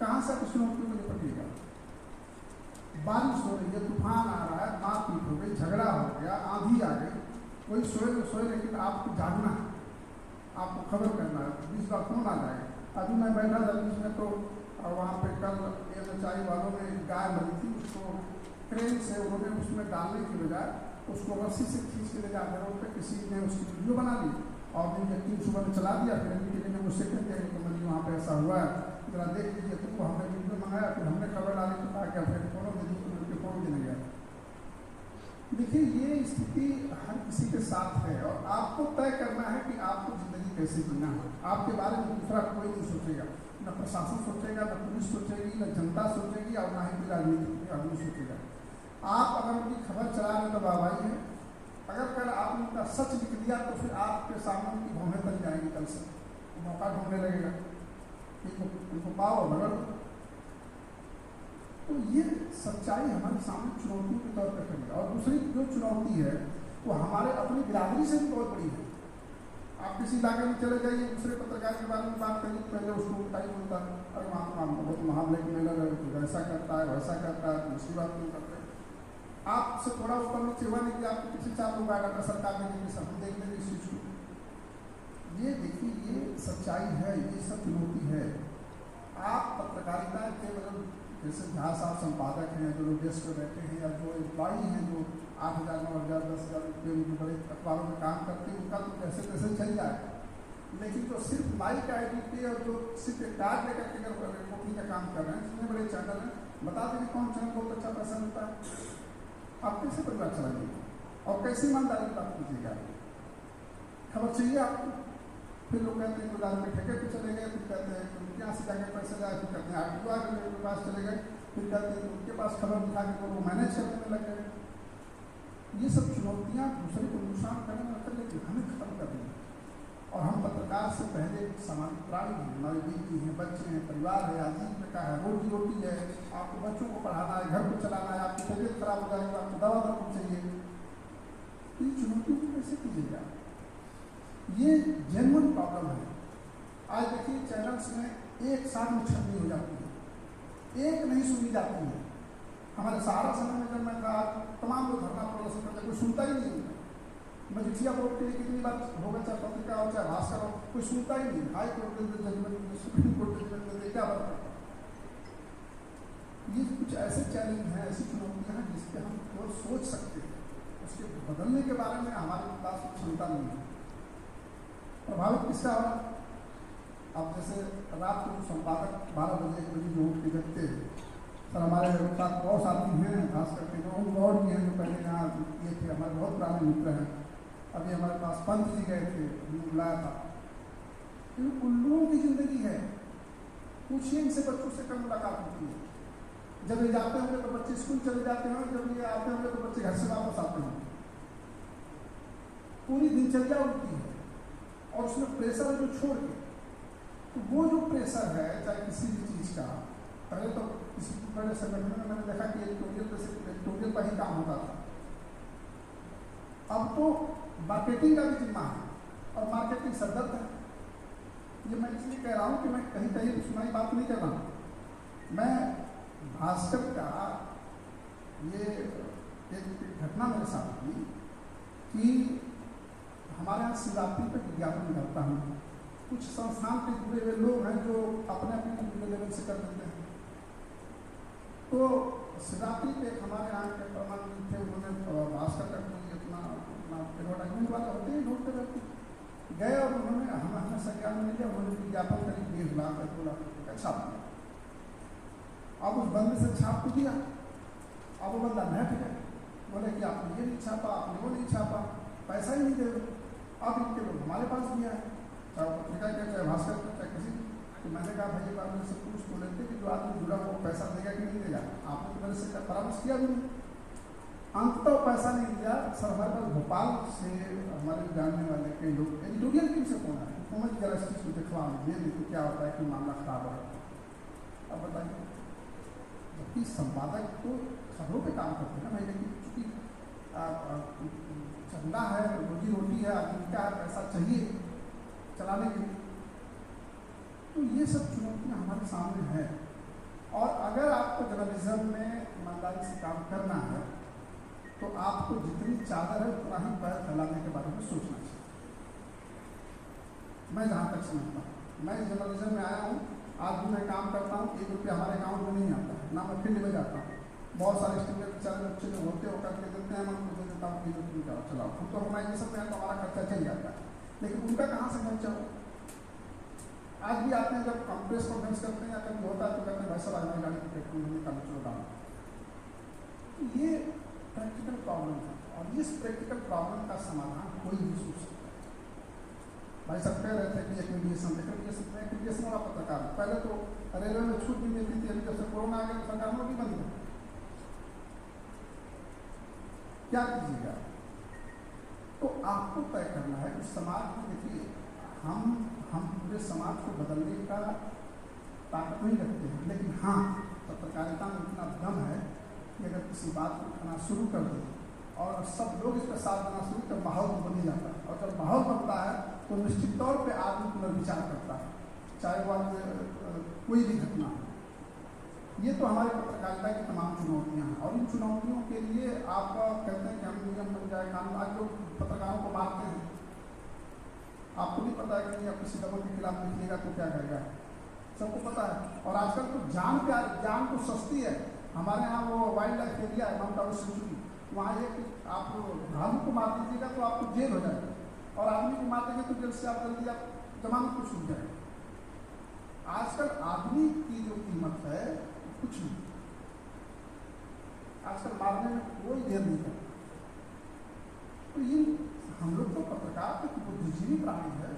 कहाँ से आप स्टोरी को निपटिएगा? बारिश हो रही है, तूफान आ रहा है, मारपीट हो गई, झगड़ा हो गया, आंधी आ गई, कोई सोए तो सोए, लेकिन आपको जागना है, आपको खबर करना है। 20 बार फोन आ जाएगा। अभी मैं बैठा था बीच में, तो वहाँ पे कल NHI वालों ने गाय मरी थी, उसको क्रेन से उन्होंने उसमें डालने की बजाय उसको रस्सी से खींच के ले जाकर रोड पे किसी ने उसकी वीडियो बना ली और दिन व्यक्ति सुबह में चला दिया। फिर NDTV ने मुझसे कहते हैं कि मंदिर वहाँ पे ऐसा हुआ है, जरा देख लीजिए। तुमको हमने वीडियो मंगाया, फिर हमने खबर डाली तो कहा क्या, फिर फोनों में उनके फोन भी नहीं गया। देखिए, ये स्थिति हर किसी के साथ है और आपको तय करना है कि आपको ज़िंदगी कैसे जीना है। आपके बारे में दूसरा कोई नहीं सोचेगा, न प्रशासन सोचेगा, न पुलिस सोचेगी, न जनता सोचेगी, और न ही कोई राजनीतिक आदमी सोचेगा। आप अगर उनकी खबर चला रहे तो वाहवाही है, अगर कल आपने उनका सच लिख दिया तो फिर आपके सामने उनकी भौहें तक जाएंगी, कल से मौका ढूंढने लगेगा, इनको पाओ भगड़। तो ये सच्चाई हमारे सामने चुनौतियों के तौर पर खड़ी है। और दूसरी जो चुनौती है वो हमारे अपनी बिरादरी से भी बहुत बड़ी है। आप किसी इलाके में चले जाइए, दूसरे पत्रकार के बारे में बात करिए, पहले उसको उल्टा ही बोलता है, अरे वहाँ बहुत महाब्लैक मेलर है, वैसा करता है वैसा करता है, दूसरी बात क्यों करते हैं। आपसे थोड़ा ऊपर नीचे हुआ नहीं कि आपके पीछे 4 लोग आएगा तो सरकार ने देखिए सब देख लेंगे इस चीज़ को। ये देखिए ये सच्चाई है, ये सब चुनौती है। आप पत्रकारिता के मतलब जैसे जहाँ साहब संपादक हैं, जो लोग डेस्क पर बैठे हैं, या जो एम्प्लॉई हैं जो 8,000 9,000 10,000 रुपये में बड़े अखबारों में काम करते हैं, उनका तो कैसे कैसे चल जाए। लेकिन जो सिर्फ माइक आईडी पे और जो सिर्फ एक कार्ड लेकर के अगर रिपोर्टिंग का काम कर रहे हैं, जितने बड़े चैनल हैं, बता देंगे कौन चैनल बहुत अच्छा पैसा मिलता है। आप कैसे परिवार चलाइएगा और कैसे ईमानदारी बात कीजिएगा। खबर चाहिए आपको, फिर लोग कहते हैं गुलाम के ठेके पे चले गए, फिर कहते हैं कि उनके यहाँ से जाकर पैसे जाए, फिर कहते हैं आरटीओ के पास चले गए, फिर कहते हैं उनके पास खबर दिखा के वो मैनेज करने में लग गए। ये सब चुनौतियाँ दूसरे को नुकसान करने में लगता है, लेकिन हमें खत्म करनी है। और हम पत्रकार से पहले सामाजिक प्राणी हैं, हमारी बीवी हैं, बच्चे हैं, परिवार है, आजीविका है, रोटी है, आपको बच्चों को पढ़ाना है, घर को चलाना है, आपकी तबीयत खराब हो जाएगी, आपको दवा दारू चाहिए। इन चुनौतियों को कैसे कीजिएगा? ये जेन्युइन प्रॉब्लम है। आज देखिए चैनल्स में एक साथ में छटनी हो जाती है, एक नहीं सुनी जाती है। हमारे सहारा समय में जब मैं कहा तमाम लोग धरना प्रदर्शन करते, कोई सुनता ही नहीं है। मजिठिया बोर्ड के लिए कितनी बार होगा, चाहे पत्रिका हो चाहे भास्कर हो, कोई सुनता ही नहीं। हाई कोर्ट के जजमेंट, सुप्रीम कोर्ट के जजमेंट क्या बात है। ये कुछ ऐसे चैलेंज हैं, ऐसी चुनौतियां हैं जिसके हम केवल सोच सकते हैं, उसके बदलने के बारे में हमारे पास क्षमता नहीं है। प्रभावित किसका हो? अब जैसे रात को संपादक 12 बजे 1 बजे जो उठ के जगते हैं, सर हमारे साथ बहुत साथी हैं, खास करके जो गौड़ भी हैं, जो पहले यहाँ ये थे, हमारे बहुत पुराने मित्र हैं। अभी हमारे पास पंत जी गए थे, बुलाया था। उन लोगों की जिंदगी है, पूछिए इनसे, बच्चों से कम मुलाकात होती है। जब ये जाते होंगे तो बच्चे स्कूल चले जाते हैं, जब ये आते होंगे तो बच्चे घर से वापस आते हैं। पूरी दिनचर्या उनकी है और उसमें प्रेशर है जो छोड़ के, तो वो जो प्रेशर है चाहे किसी भी चीज़ का, पहले तो किसी बड़े संगठन में मैंने देखा कि एडिटोरियल पर ही काम होता था। अब तो मार्केटिंग का भी जिम्मा है और मार्केटिंग सरदर्द है। ये मैं इसलिए कह रहा हूँ कि मैं कहीं कहीं सुनाई बात नहीं कर रहा हूँ। मैं भास्कर का ये एक घटना मेरे साथ हुई कि हमारे यहाँ शिवरात्रि पर विज्ञापन करता हूँ। कुछ संस्थान के जुड़े हुए लोग हैं जो अपने अपने लेवल से कर देते हैं। तो शिवरात्रि पे हमारे यहाँ के प्रमाण थे, उन्होंने भास्कर का कोई अपना एडवर्टाइजमेंट वाला होते हैं ढूंढते रहते गए और उन्होंने हमें संज्ञान में लिया। उन्होंने विज्ञापन करीब 1.5 लाख 2 लाख रुपये का छाप दिया। अब उस बंदे से छाप को दिया, अब वो बंदा नट गया, बोले कि आपने ये नहीं छापा, आपने वो नहीं छापा, पैसा ही नहीं दे रहे। अब इनके लोग हमारे पास भी आए, चाहे पत्रिका के चाहे भास्कर के चाहे किसी। तो मैंने कहा भाई बात में से पूछ तो लेते कि जो आदमी जुड़ा वो पैसा देगा कि नहीं देगा। आपने तो मेरे से परामर्श किया भी नहीं। अंत तो पैसा नहीं दिया। सर हमारे पास भोपाल से हमारे जानने वाले कई लोग एडिटोरियल टीम से फोन आया, हुकूमत जरा इस चीज़ को दिखवा ये देखो क्या होता है कि मामला खराब हो रहा है। अब बताइए, जबकि संपादक तो खबरों पे काम करते हैं ना भाई, लेकिन चूँकि चंदा है, रोजी रोटी है, आजीविका है, पैसा चाहिए चलाने के लिए, तो ये सब चुनौतियाँ हमारे सामने हैं। और अगर आपको जर्नलिज्म में ईमानदारी से काम करना है तो आपको जितनी चादर है उतना ही पैर फैलाने के बारे में सोचना चाहिए। मैं जहाँ तक समझता हूँ, मैं जर्नलिज्म में आया हूँ, आज भी मैं काम करता हूँ, 1 रुपया हमारे अकाउंट में नहीं आता है, ना मैं फील्ड में जाता हूँ। बहुत सारे स्टूडेंट बेचारे बच्चे जो होते हो करके देते हैं, मैं उनको दे देता हूँ कि तुम जाओ चलाओ, खुद तो हमारे ये सब में तो हमारा खर्चा चल जाता है, लेकिन उनका कहाँ से खर्चा हो। आज भी आते हैं, जब प्रेस कॉन्फ्रेंस करते हैं या कभी होता है तो कहते हैं भाई साहब हमारी गाड़ी की पेट्रोल नहीं निकालो, चलो डालो। ये प्रैक्टिकल प्रॉब्लम है और इस प्रैक्टिकल प्रॉब्लम का समाधान कोई भी सोच सकता है। भाई सब कह रहे थे कि एक मीडिएशन वाला पत्रकार, पहले तो रेलवे में छूट भी मिलती थी, अभी जब से कोरोना आ गया सरकार ने भी बंद कर। क्या कीजिएगा? तो आपको तय करना है कि समाज में, देखिए हम पूरे समाज को बदलने का ताकत नहीं रखते हैं, लेकिन हाँ पत्रकारिता में इतना दम है कि अगर किसी बात को उठाना शुरू कर दे और सब लोग इसका साथ देना शुरू तो माहौल बन ही जाता है, और जब माहौल बनता है तो निश्चित तौर पे आदमी पुनर्विचार करता है, चाहे वह कोई भी घटना हो। ये तो हमारे पत्रकारिता की तमाम चुनौतियाँ हैं, और इन चुनौतियों के लिए आपका कहते हैं कि हम नियम बन जाए कानून। आज लोग पत्रकारों को मारते हैं, आपको भी पता है कि नहीं, आप किसी दबंग के खिलाफ लिखिएगा तो क्या करेगा, सबको पता है। और आजकल तो जान तो सस्ती है। हमारे यहाँ वो वाइल्ड लाइफ एरिया है माउंट आबू सेंचुरी, वहाँ एक आप भालू को मार दीजिएगा तो आपको जेल हो जाएगा, और आदमी को मार देंगे तो जेल से आप जल्दी आप जमानत को छूट जाएगा। आजकल आदमी की जो कीमत है कुछ नहीं, आजकल मारने में कोई देर नहीं करता। तो ये हम लोग तो पत्रकार तो बुद्धिजीवी प्राणी है,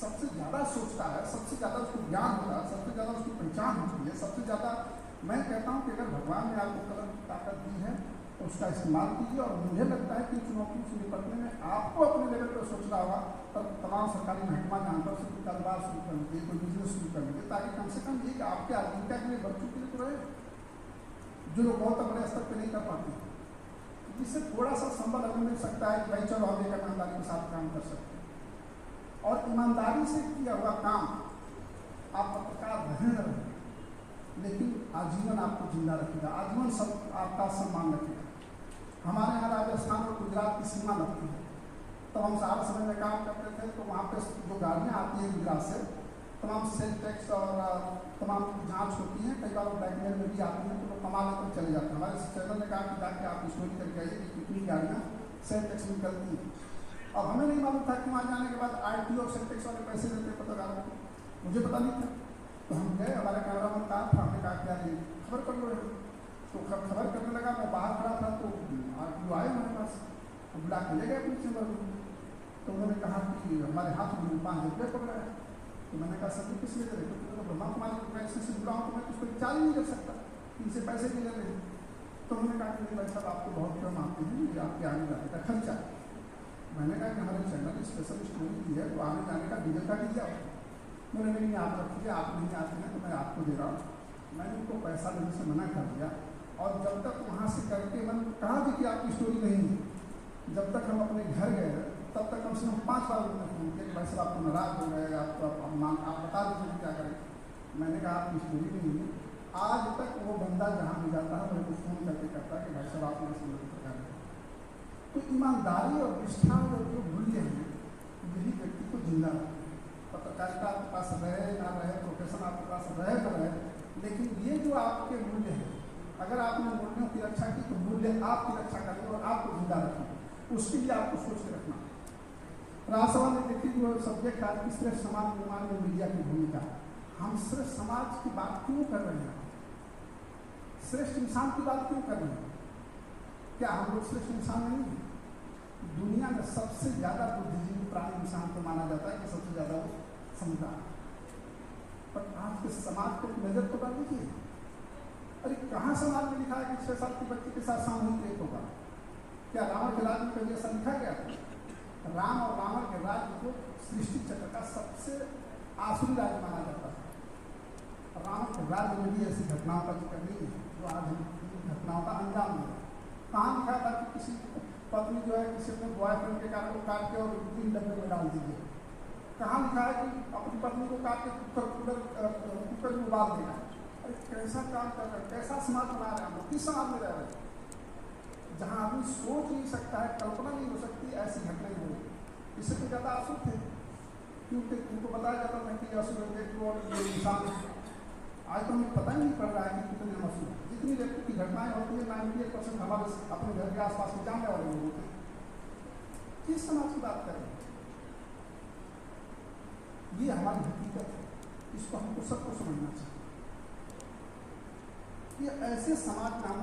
सबसे ज़्यादा सोचता है, सबसे ज़्यादा उसको ज्ञान होता है, सबसे ज़्यादा उसकी पहचान होती है, सबसे ज़्यादा मैं कहता हूँ कि अगर भगवान ने आपको कलम की ताकत दी है तो उसका इस्तेमाल कीजिए। और मुझे लगता है कि चुनौतियों से निपटने में आपको अपने लेवल पर सोचना होगा, तब तमाम सरकारी महकमा जहाँ पर से कोई कारोबार शुरू कर लीजिए, कोई बिजनेस शुरू कर लीजिए, ताकि कम से कम ये आपके आजीविका के लिए बच्चों के लिए तो रहे, जो लोग बहुत बड़े स्तर पर नहीं कर पाते, जिससे थोड़ा सा संबल अगर मिल सकता है कि भाई चलो हम एक ईमानदारी के साथ काम कर सकते हैं। और ईमानदारी से किया हुआ काम आप पत्रकार रहें, लेकिन आजीवन आपको जिंदा रखेगा, आजीवन सब आपका सम्मान रखेगा। हमारे यहाँ राजस्थान और गुजरात की सीमा लगती है, तो हम सारा समय में काम करते थे, तो वहाँ पे जो गाड़ियाँ आती हैं गुजरात से, तमाम सेल टैक्स और तमाम जांच होती हैं, कई बार ब्लैकमेल में भी आती हैं, तो लोग कमा लेकर चले जाते हैं। हमारे चैनल ने कहा कि जाके आप स्टोरी करके आइए कि कितनी गाड़ियाँ सेल टैक्स में निकलती हैं। अब हमें नहीं मालूम था कि वहाँ जाने के बाद RTO और सेल टैक्स वाले पैसे देते पत्रकारों को, मुझे पता नहीं था। तो हम गए, हमारे कैमरामैन कहा था, हमने कहा कि यार खबर कर लो। तो खबर करने लगा, मैं बाहर खड़ा था, तो RTO आए मेरे पास, तो बुला के ले गए अपने चैम्बर में। तो उन्होंने कहा कि हमारे हाथ में 5 रुपये पड़ रहे हैं। तो मैंने कहा सर किस लिए करें, तो ब्रह्मा कुमारी को पैसे से जुड़ा हूँ तो मैं उसको चार्ज नहीं कर सकता, इनसे पैसे नहीं ले रहे। तो उन्होंने कहा कि नहीं भाई साहब आपको बहुत कम आते हैं, ये आपके आने जाने का खर्चा। मैंने कहा कि हमारे चैनल स्पेशल स्टोरी की है, तो आने जाने का डीजल का दीजिए आप। मैंने नहीं आप रखिए, आप नहीं आते हैं तो मैं आपको दे रहा हूँ। मैंने उनको पैसा देने से मना कर दिया, और जब तक वहाँ से करके मैंने कहा भी कि आपकी स्टोरी नहीं है, जब तक हम अपने घर गए तब तक कम से कम 5 बार उन्होंने फ़ोन किया कि भाई साहब आपको नाराज़ हो गए, आपको आप बता दीजिए क्या करें। मैंने कहा आपकी स्टोरी नहीं है। आज तक वो बंदा जहाँ भी जाता है मेरे को फ़ोन करके करता है कि भाई साहब आप मेरे से मदद कर रहे हैं। तो ईमानदारी और निष्ठा और जो मूल्य हैं यही व्यक्ति को जिंदा रखते हैं। पत्रकारिता आपके पास रहे ना रहे, प्रोफेशन आपके पास रहे ना रहे, लेकिन ये जो आपके मूल्य हैं, अगर आपने मूल्यों की रक्षा की तो मूल्य आपकी रक्षा करेंगे और आपको जिंदा रखेंगे। उसके लिए आपको सोच के रखना। राज्यसभा ने देखी जो सब्जेक्ट आज की श्रेष्ठ समाज निर्माण में मीडिया की भूमिका, हम श्रेष्ठ समाज की बात क्यों कर रहे हैं, श्रेष्ठ इंसान की बात क्यों कर रहे हैं? क्या हम लोग श्रेष्ठ इंसान नहीं हैं? दुनिया में सबसे ज़्यादा बुद्धिजीवी प्राणी इंसान को माना जाता है कि सबसे ज़्यादा वो समझदार। पर आज के समाज को नजर तो डाल दीजिए, अरे कहाँ समाज में लिखा है कि 6 साल की बच्ची के साथ सामूहिक रेप होगा? क्या रावण के राज्य में कभी ऐसा लिखा गया? राम और रावण के राज्य को सृष्टि चक्र का सबसे आसुरी राज्य माना जाता है। रावण के राज्य में भी ऐसी घटनाओं का जिक्र नहीं है जो आज हम घटनाओं का अंजाम है। कहाँ लिखा था कि किसी पत्नी जो है किसी अपने बॉयफ्रेंड के कारण को काट के और 3 डब्बे में डाल दीजिए? कहाँ लिखा है कि अपनी पत्नी को काट के कुकर में उबाल देगा? अरे कैसा काम कर रहे हैं, कैसा समाज बना रहे हैं हम लोग, किस समाज में रह रहे हैं जहाँ आदमी सोच नहीं सकता है, कल्पना नहीं हो सकती ऐसी घटनाएं हो रही। इससे तो ज़्यादा आंसू थे, क्योंकि उनको बताया जाता था कि आंसू व्यक्ति और ये इंसान। आज तो हमें पता ही नहीं पड़ रहा है कि कितने आंसू हैं। जितनी व्यक्ति की घटनाएं होती है 98% हमारे अपने घर के आसपास में जानने वाले लोग होते हैं। किस समाज की बात कर रहे हैं? ये हमारी हकीकत है, इसको हमको सबको समझना चाहिए। ये ऐसे समाज में हम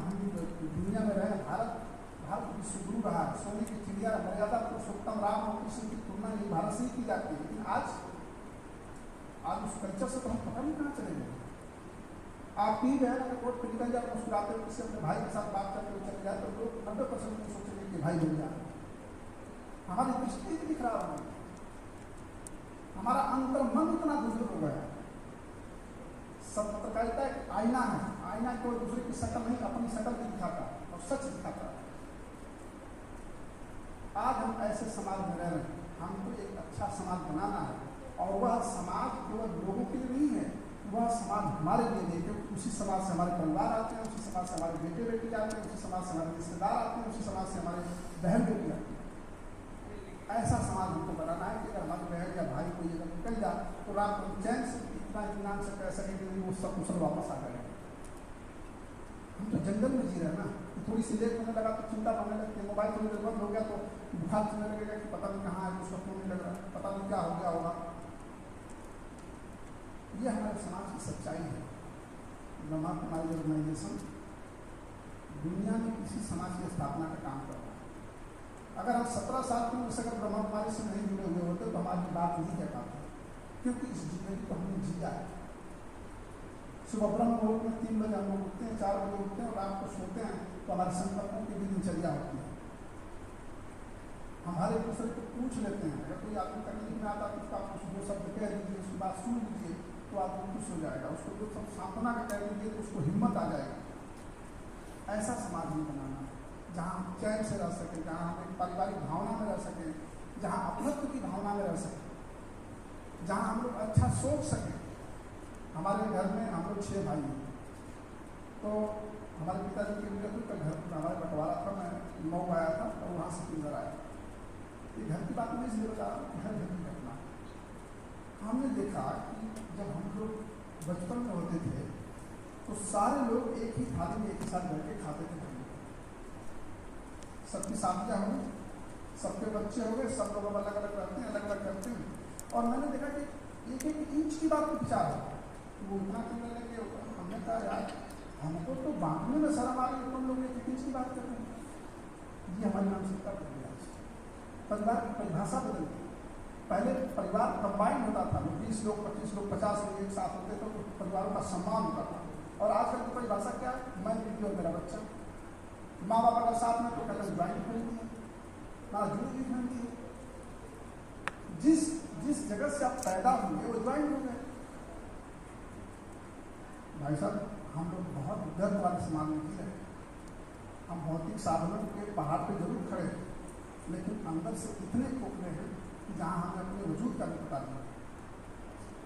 दुनिया में रहे। भारत विश्वगुरु रहा है, सोने की चिड़िया, मर्यादा पुरुषोत्तम राम और कृष्ण की तुलना नहीं भारत से ही की जाती है। लेकिन आज उस कल्चर से तो हम पता नहीं कहाँ चले गए। आप भी जो है ना कोर्ट पे निकल जाए, मुस्कुराते हुए किसी अपने भाई के साथ बात करते हुए चले जाए तो लोग 90% को सोचेंगे कि भाई बन जाए। हमारी दृष्टि भी खराब हो गई, हमारा अंतर मन इतना दूर हो गया। सब पत्रकारिता एक आईना है, आईना कोई दूसरे की शक्ल नहीं, अपनी शक्ल भी दिखाता और सच दिखाता। आज हम ऐसे समाज में रह रहे हैं, हमको एक अच्छा समाज बनाना है, और वह समाज केवल लोगों के लिए नहीं है, वह समाज हमारे लिए नहीं, क्योंकि उसी समाज से हमारे परिवार आते हैं, उसी समाज से हमारे बेटे बेटी आते हैं, उसी समाज से हमारे रिश्तेदार आते हैं, उसी समाज से हमारे बहन बेटी आते हैं। ऐसा समाज हमको बनाना है कि अगर हमारे बहन या भाई कोई अगर निकल जाए तो रात को चैन से इतना इत्मीनान से कह सके कि वो सब कुशल वापस आ गए। हम तो जंगल में जी रहे हैं ना, तो थोड़ी सी लेट होने लगा तो चिंता करने लगती है, मोबाइल थोड़ी देर बंद हो गया तो बुखार चलने लगेगा कि पता नहीं कहाँ है, उसका फोन नहीं लग रहा, पता नहीं क्या हो गया होगा। ये हमारे समाज की सच्चाई है। ब्रह्मा कुमारी ऑर्गेनाइजेशन दुनिया में किसी समाज की स्थापना का काम कर रहा है। अगर हम 17 साल की उम्र से अगर ब्रह्मा कुमारी से नहीं जुड़े हुए होते तो हमारी बात नहीं कह पाते, क्योंकि इस जिंदगी को हमने जिया है। सुबह ब्रह्म मुहूर्त में 3 बजे हम लोग उठते हैं, 4 बजे उठते हैं और रात को सोते हैं, तो हमारे संकल्पों की भी दिनचर्या होती है। हमारे एक दूसरे को पूछ लेते हैं, अगर कोई आदमी तकलीफ में आता है तो आप कुछ 2 शब्द कह दीजिए, उसकी बात सुन लीजिए तो आदमी खुश हो जाएगा, उसको 2 शब्द सांत्वना का कह दीजिए तो उसको हिम्मत आ जाएगी। ऐसा समाज में बनाना है जहाँ हम चैन से रह सकें, जहाँ हम एक पारिवारिक भावना में रह सकें, जहाँ अपनत्व की भावना में रह सकें, जहाँ हम लोग अच्छा सोच सकें। हमारे घर में हम लोग 6 भाई हैं, तो हमारे पिताजी की मृत्यु का घर हमारे बंटवारा था, मैं 9 आया था और वहाँ से 3 आया। ये घर की बात नहीं इसलिए बता रहा हूँ, घर की घटना। हमने देखा कि जब हम लोग बचपन में होते थे तो सारे लोग एक ही थाली में एक ही साथ बैठ के खाते थे। सबकी शादियाँ हो गई, सबके बच्चे हो गए, सब लोग अलग अलग रहते हैं, अलग अलग करते हैं, और मैंने देखा कि 1-1 इंच की बात पर विचार है। वो इतना करने लगे, हमने कहा यार हमको तो बांटने में शर्म आ रही है, तुम लोग 1 इंच की बात करते हैं। ये हमारी मानसिकता बदल गई, परिवार की परिभाषा बदल गई। पहले परिवार कंबाइंड होता था, 20 लोग 25 लोग 50 लोग एक साथ होते तो परिवारों का सम्मान होता था, और आजकल की परिभाषा क्या है, मैं बेटी और मेरा बच्चा। माँ बाप अगर साथ में तो कहते हैं ज्वाइंट फैमिली है, ना जुड़ी फैमिली है। जिस जगह से आप पैदा हुए वो ज्वाइंट हो गए। भाई साहब, हम लोग बहुत गर्व वाले समाज में जी रहे हैं। हम भौतिक साधनों के पहाड़ पे जरूर खड़े हैं, लेकिन अंदर से इतने खोखले हैं कि जहाँ हमें अपने वजूद का भी पता नहीं है,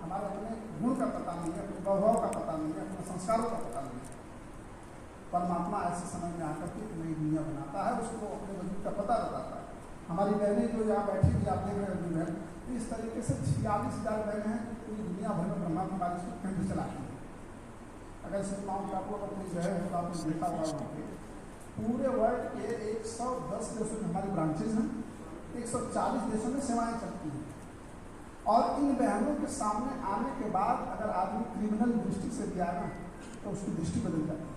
हमारे अपने गुण का पता नहीं है, अपने वैभव का पता नहीं है, अपने संस्कारों का पता नहीं है। परमात्मा ऐसे समय में आकर के नई दुनिया बनाता है, उसको अपने वजूद का पता बताता है। हमारी बहनें जो यहाँ बैठी हुई आप देख रहे हैं बहन, इस तरीके से 46,000 बहनें हैं पूरी दुनिया भर में ब्रह्मा कुमारी को केंद्र चलाती हैं। अगर सिर्फ माउंट आबू अगर कोई गए हो तो आपने देखा हुआ वहाँ पे पूरे वर्ल्ड के 110 देशों में हमारी ब्रांचेज हैं, 140 देशों में सेवाएं चलती हैं। और इन बहनों के सामने आने के बाद अगर आदमी क्रिमिनल दृष्टि से भी आए ना तो उसकी दृष्टि बदल जाती है,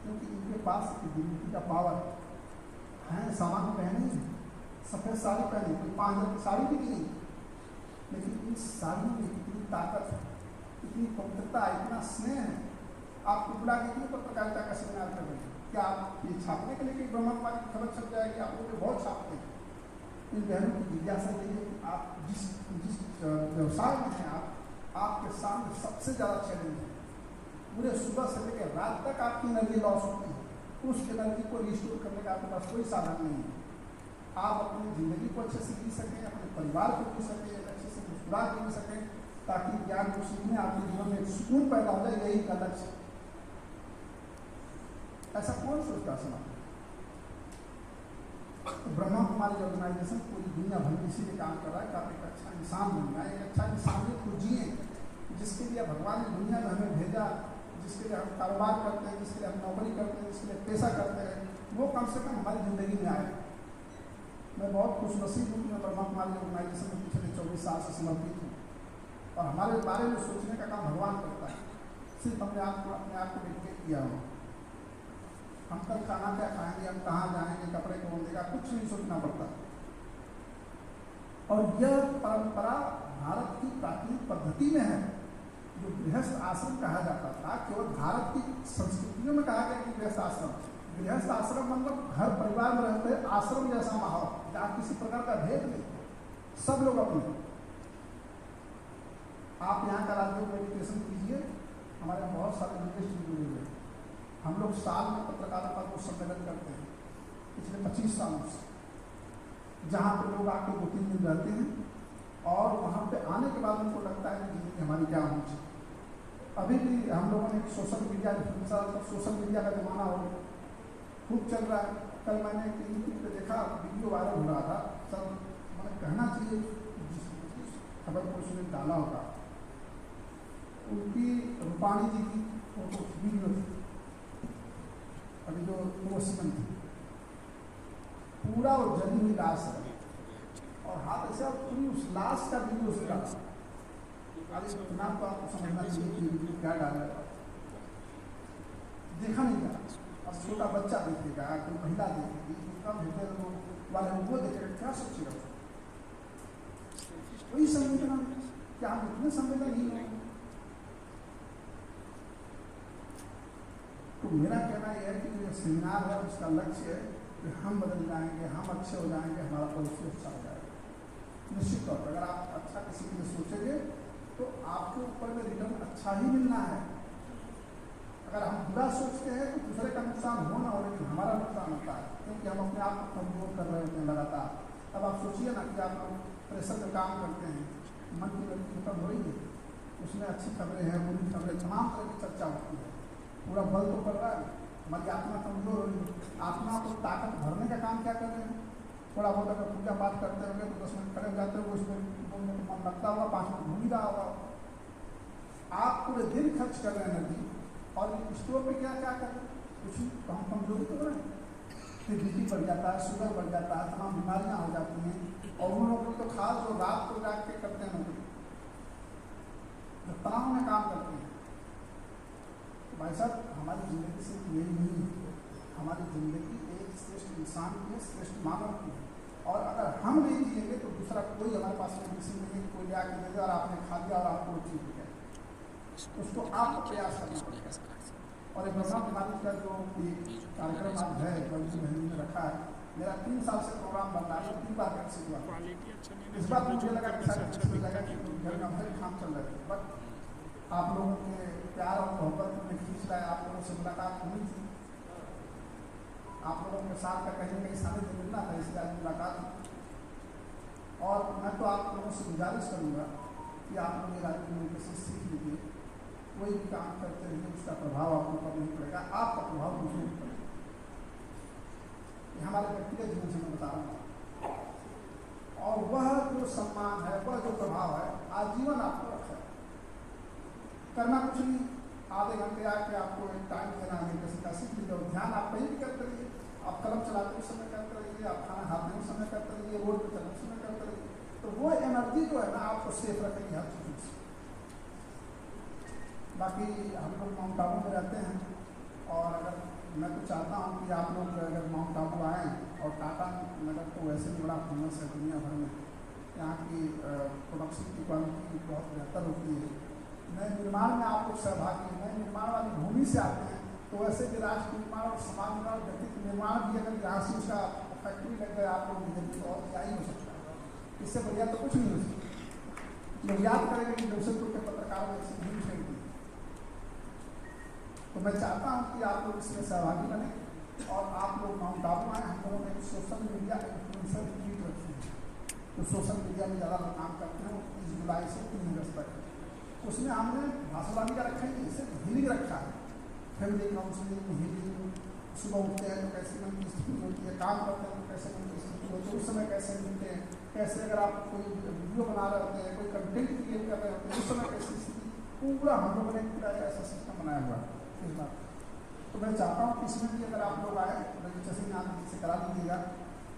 क्योंकि इनके पास डिग्निटी का पावर है। सामान पहने हैं, सफ़ेद साड़ी पहने, कोई 5,000 की साड़ी भी नहीं, लेकिन इस साड़ी में कितनी ताकत है, इतनी पवित्रता, इतना स्नेह है। आप टुकड़ा कितनी पत्रकारिता का सेमिनार कर रहे हैं, क्या आप ये छापने के लिए कि ब्रह्मा कुमारी की खबर छप जाएगी? आप लोग बहुत छापते हैं। इन बहनों की जिज्ञासा ये है कि आप जिस व्यवसाय में हैं, आपके सामने सबसे ज़्यादा चैलेंज है। पूरे सुबह से लेकर रात तक आपकी एनर्जी लॉस होती है, उस एनर्जी को रिस्टोर करने का आपके पास कोई साधन नहीं है। आप अपनी ज़िंदगी को अच्छे से जी सकें, अपने परिवार को जी सकें, अच्छे से मुस्कुरा के जी सकें, ताकि ज्ञान को सीखने आपके जीवन में एक सुकून पैदा हो जाए। यही का लक्ष्य। ऐसा कौन सोचता समाज? तो ब्रह्मा कुमारी ऑर्गेनाइजेशन पूरी दुनिया भर में इसीलिए काम कर रहा है कि आप एक अच्छा इंसान बन जाए, एक अच्छा इंसानियत को जिए, जिसके लिए भगवान ने दुनिया में हमें भेजा, जिसके लिए हम कारोबार करते हैं, जिसके लिए हम नौकरी करते हैं, जिसके लिए पैसा करते हैं, वो कम से कम हमारी ज़िंदगी में आए। मैं बहुत खुशनसीब हूँ कि मैं ब्रह्मा कुमारी ऑर्गेनाइजेशन में पिछले 24 साल से समर्पित हूँ, और हमारे बारे में सोचने का काम भगवान करता है। सिर्फ हमने अपने आप को डेडिकेट किया हो। हम कल खाना क्या खाएंगे, हम कहाँ जाएंगे, कपड़े कौन देगा, कुछ नहीं सोचना पड़ता। और यह परंपरा भारत की प्राचीन पद्धति में है, जो गृहस्थ आश्रम कहा जाता था। केवल भारत की संस्कृतियों में कहा गया कि गृहस्थ आश्रम, गृहस्थ आश्रम मतलब घर परिवार में रहते हैं, आश्रम जैसा माहौल जहाँ किसी प्रकार का भेद नहीं, सब लोग अपने। आप यहाँ का राजयोग मेडिटेशन कीजिए, हमारे बहुत सारे बुद्धिस्ट जुड़े हुए हैं, हम लोग साल में पत्रकारों का वो सम्मेलन करते हैं पिछले 25 सालों से, जहाँ पे लोग आके 2-3 दिन रहते हैं और वहाँ पे आने के बाद उनको लगता है कि जिंदगी हमारी क्या होनी चाहिए। अभी भी हम लोगों ने सोशल मीडिया का ज़माना हो खूब चल रहा है। कल मैंने यूट्यूब पे देखा, वीडियो वायरल हो रहा था, सब मैंने कहना चाहिए जिस खबर को उसने डाला होगा, उनकी रूपाणी जी की फोटो वीडियो थी, अभी जो पोस्टमैन थी, पूरा वो जली हुई लाश है और हाथ ऐसे पूरी उस लाश का वीडियो से डाला। अरे इतना तो आपको समझना चाहिए कि क्या डाला है, देखा नहीं जा रहा। अब छोटा बच्चा देखेगा, कोई महिला देखेगी, कम हृदय लोग वाले वो देखेगा, क्या सोचेगा? वही संवेदना, क्या हम इतने संवेदनहीन हैं? तो मेरा कहना यह है कि जो सेमिनार है उसका लक्ष्य है कि हम बदल जाएंगे, हम अच्छे हो जाएंगे, हमारा पड़ोसी अच्छा हो जाएगा। निश्चित तौर पर अगर आप अच्छा किसी के लिए सोचेंगे तो आपके ऊपर में रिटर्न अच्छा ही मिलना है। अगर हम बुरा सोचते हैं तो दूसरे का नुकसान हो ना हो, लेकिन हमारा नुकसान होता है, क्योंकि हम अपने आप को कमजोर कर रहे होते हैं लगातार। अब आप सोचिए ना कि आप लोग प्रेशर में काम करते हैं, मन की गति खत्म हो रही है, उसमें अच्छी खबरें हैं, बुरी खबरें, तमाम तरह की चर्चा होती है, पूरा बल तो पड़ रहा है, हमारी आत्मा कमजोर हो रही है। आत्मा को ताकत भरने का काम क्या कर रहे हैं? थोड़ा बहुत अगर पूजा पाठ करते होंगे तो 10 मिनट खड़े हो जाते हो, उसमें 2 मिनट मन लगता होगा, 5 मिनट भूल रहा होगा। आप पूरे दिन खर्च कर रहे हैं एनर्जी, और स्टोर पे क्या क्या कर कुछ हम कमजोरी तो रहे हैं, फिर बीपी बढ़ जाता है, शुगर बढ़ जाता है, तमाम बीमारियां हो जाती हैं। और उन लोगों को तो खास जो रात को जाग के करते हैं नौकरी, जो तनाव में काम करते हैं, तो भाई साहब हमारी ज़िंदगी सिर्फ यही नहीं है, हमारी ज़िंदगी एक श्रेष्ठ इंसान की है, श्रेष्ठ मानव की है। और अगर हम नहीं जिएंगे तो दूसरा कोई हमारे पास मेडिसिन नहीं है, कोई ले आके दे दे और आपने खा दिया और आपको ठीक हो गया, उसको आपको प्रयास करना पड़ेगा। और एक ब्रह्मा कुमारी का जो कार्यक्रम आज है, जो महीने में रखा है, मेरा 3 साल से प्रोग्राम बन रहा है, 3 बार कैंसिल हुआ। इस बार मुझे लगा कि घर में हमारे काम चल रहे थे, बट आप लोगों के प्यार और मोहब्बत में खींच रहा है, आप लोगों से मुलाकात हुई थी, आप लोगों के साथ का कहीं कहीं सानिध्य मिलना था, इसलिए आज मुलाकात हुई। और मैं तो आप लोगों से गुजारिश करूँगा कि आप लोग ये राजनीति से सीख लीजिए, कोई भी काम करते रहिए, उसका प्रभाव आप लोग पर नहीं पड़ेगा, आपका प्रभाव दूसरों पर पड़ेगा। ये हमारे व्यक्तिगत जीवन से मैं बता रहा हूँ। और वह जो सम्मान है, वह जो प्रभाव है, आजीवन आपको रखा है। करना कुछ नहीं, आधे घंटे आके आपको एक टाइम देना है, किसी का सीख लीजिए, और ध्यान आप कहीं भी करते रहिए, आप कलम चलाते उस समय करते रहिए, आप खाना खाते उस समय करते रहिए, रोड पर चलते उस समय करते रहिए, तो वो एनर्जी जो है ना आपको सेफ रखेगी हर चीज़ से। बाकी हम लोग माउंट आबू में रहते हैं, और अगर मैं तो चाहता हूँ कि आप लोग अगर माउंट आबू आएँ, और टाटा नगर तो वैसे भी बड़ा फेमस है दुनिया भर में, यहाँ की प्रोडक्शन की क्वालिटी बहुत बेहतर होती है। नए निर्माण में आप लोग सहभागी, नए निर्माण वाली भूमि से आते हैं, तो वैसे भी राष्ट्र निर्माण और समाज निर्माण, व्यक्तित्व निर्माण भी अगर यहाँ से उसका फैक्ट्री लग गया आप लोग की, तो और क्या ही हो सकता है, इससे बढ़िया तो कुछ नहीं हो सकता। लोग याद करेंगे कि जमशेदपुर के पत्रकारों ने ऐसी न्यूज़ नहीं दी। तो मैं चाहता हूँ कि आप लोग इसमें सहभागी बने, और आप लोग माउंट आबू आए। हम लोगों ने सोशल मीडिया इन्फ्लुएंसर ट्वीट रखी है, तो सोशल मीडिया में ज़्यादा लोग काम करते हैं, वो 30 जुलाई से 3 अगस्त तक है। उसमें हमने भाषावादी का रखा है, सिर्फ हीलिंग रखा है, फैमिली काउंसलिंग, हीलिंग, सुबह उठते हैं तो कैसे मन की स्थिति होती है, काम करते हैं तो कैसे मन की स्थिति होती है, उस समय कैसे मिलते हैं, कैसे अगर आप कोई वीडियो बना रहे होते हैं, कोई कंटेंट क्रिएट कर रहे होते हैं, उस समय कैसी स्थिति, पूरा हम लोगों ने पूरा ऐसा सिस्टम बनाया हुआ है इस बार। तो मैं चाहता हूँ कि इसमें भी अगर आप लोग आए, रजिस्ट्रेशन यहाँ से करा लीजिएगा।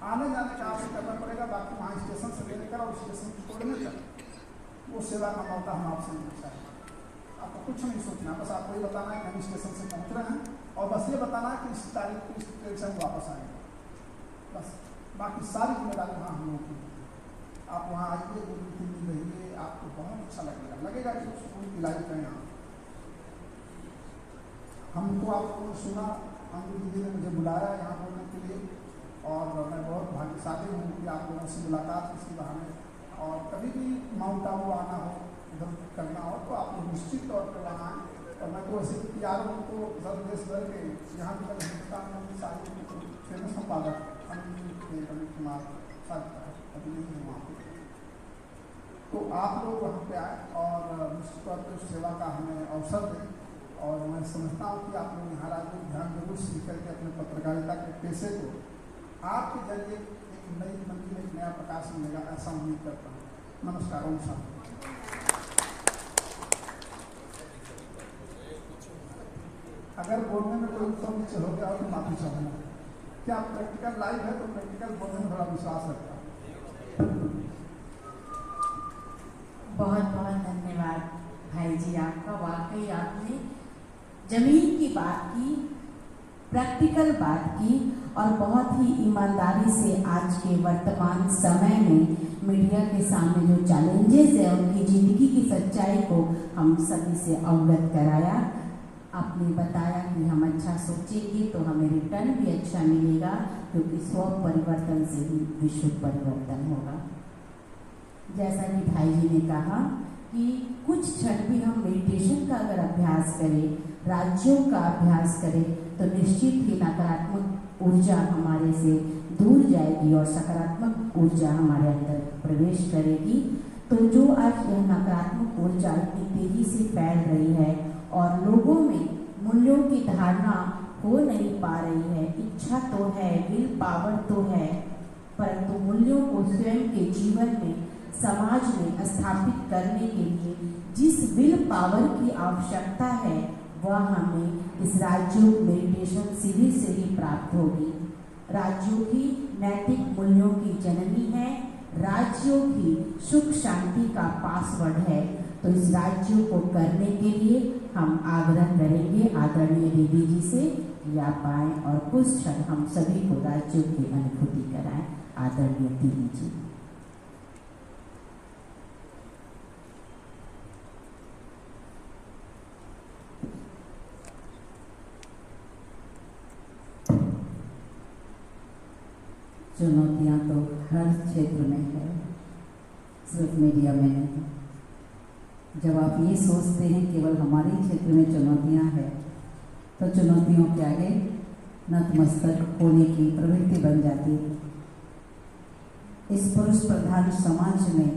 आने जाने का आपसे करना पड़ेगा, बाकी वहाँ स्टेशन से लेकर और स्टेशन छोड़ने तक वो सेवा का मौका हम आपसे नहीं चाहेंगे। आपको कुछ नहीं सोचना, बस आपको ये बताना है कि हम स्टेशन से पहुँच रहे हैं, और बस ये बताना है कि इस तारीख को इस ट्रेन से हम वापस आएंगे, बस। बाकी सारी जिम्मेदारी वहाँ हम लोगों की। आप वहाँ आइए, 2-3 दिन रहिए, आपको बहुत अच्छा लगेगा कि स्कूल की लाइफ है यहाँ। हमको आप लोगों ने सुना, अंकुर दीदी ने मुझे बुलाया यहाँ बोलने के लिए, और मैं बहुत भाग्यशाली हूँ कि आप लोगों से मुलाकात इसी बहाने। और कभी भी माउंट आबू आना हो, इधर करना हो, तो आप लोग निश्चित तौर पर वहाँ आएँ। और मैं तो ऐसे यार को सर देश भर के यहाँ तक हिंदुस्तान में सारी फेमस संपादक अनिल कुमार अभिनंदन है वहाँ पे। तो आप लोग वहाँ पे आए और निश्चित तौर पर सेवा का हमें अवसर दें, और मैं समझता हूँ कि आप लोग यहाँ राज्य ध्यान जरूर सीख करके अपने पत्रकारिता के पेशे को आपके जरिए एक नई मंजिल, एक नया प्रकाश मिलेगा, ऐसा उम्मीद करता हूँ। नमस्कार, ओम शांति। अगर बोलने में कोई उत्तम नीचे हो गया हो तो माफी चाहूँगा। क्या प्रैक्टिकल लाइव है तो प्रैक्टिकल बोलने में थोड़ा विश्वास रखता हूँ। बहुत बहुत धन्यवाद भाई जी आपका। वाकई आपने जमीन की बात की, प्रैक्टिकल बात की, और बहुत ही ईमानदारी से आज के वर्तमान समय में मीडिया के सामने जो चैलेंजेस है उनकी ज़िंदगी की सच्चाई को हम सभी से अवगत कराया। आपने बताया कि हम अच्छा सोचेंगे तो हमें रिटर्न भी अच्छा मिलेगा, क्योंकि स्व परिवर्तन से ही विश्व परिवर्तन होगा। जैसा कि भाई जी ने कहा कि कुछ क्षण भी हम मेडिटेशन का अगर अभ्यास करें, राज्यों का अभ्यास करें, तो निश्चित ही नकारात्मक ऊर्जा हमारे से दूर जाएगी और सकारात्मक ऊर्जा हमारे अंदर प्रवेश करेगी। तो जो आज यह नकारात्मक ऊर्जा इतनी तेजी से फैल रही है और लोगों में मूल्यों की धारणा हो नहीं पा रही है, इच्छा तो है, विल पावर तो है, परंतु मूल्यों को स्वयं के जीवन में, समाज में स्थापित करने के लिए जिस विल पावर की आवश्यकता है वह हमें इस राजयोग मेडिटेशन शिविर से ही प्राप्त होगी। राजयोग ही नैतिक मूल्यों की जननी है, राजयोग ही सुख शांति का पासवर्ड है। तो इस राज्यों को करने के लिए हम आग्रह करेंगे आदरणीय दीदी जी से कि आप आएँ और कुछ क्षण हम सभी को राज्यों की अनुभूति कराएं। आदरणीय दीदी जी। चुनौतियाँ तो हर क्षेत्र में है, सिर्फ मीडिया में नहीं। जब आप ये सोचते हैं केवल हमारे क्षेत्र में चुनौतियाँ हैं, तो चुनौतियों के आगे नतमस्तक होने की प्रवृत्ति बन जाती है। इस पुरुष प्रधान समाज में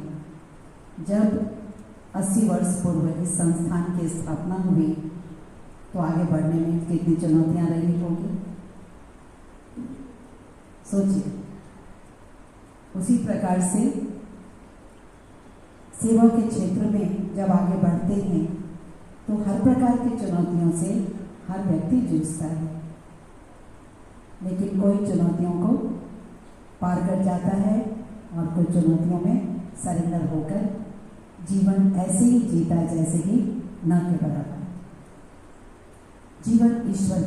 जब 80 वर्ष पूर्व इस संस्थान की स्थापना हुई, तो आगे बढ़ने में कितनी चुनौतियाँ रही होगी, सोचिए। उसी प्रकार से सेवा के क्षेत्र में जब आगे बढ़ते हैं तो हर प्रकार की चुनौतियों से हर व्यक्ति जूझता है, लेकिन कोई चुनौतियों को पार कर जाता है और कुछ चुनौतियों में सरेंडर होकर जीवन ऐसे ही जीता जैसे कि न के बराबर। जीवन ईश्वर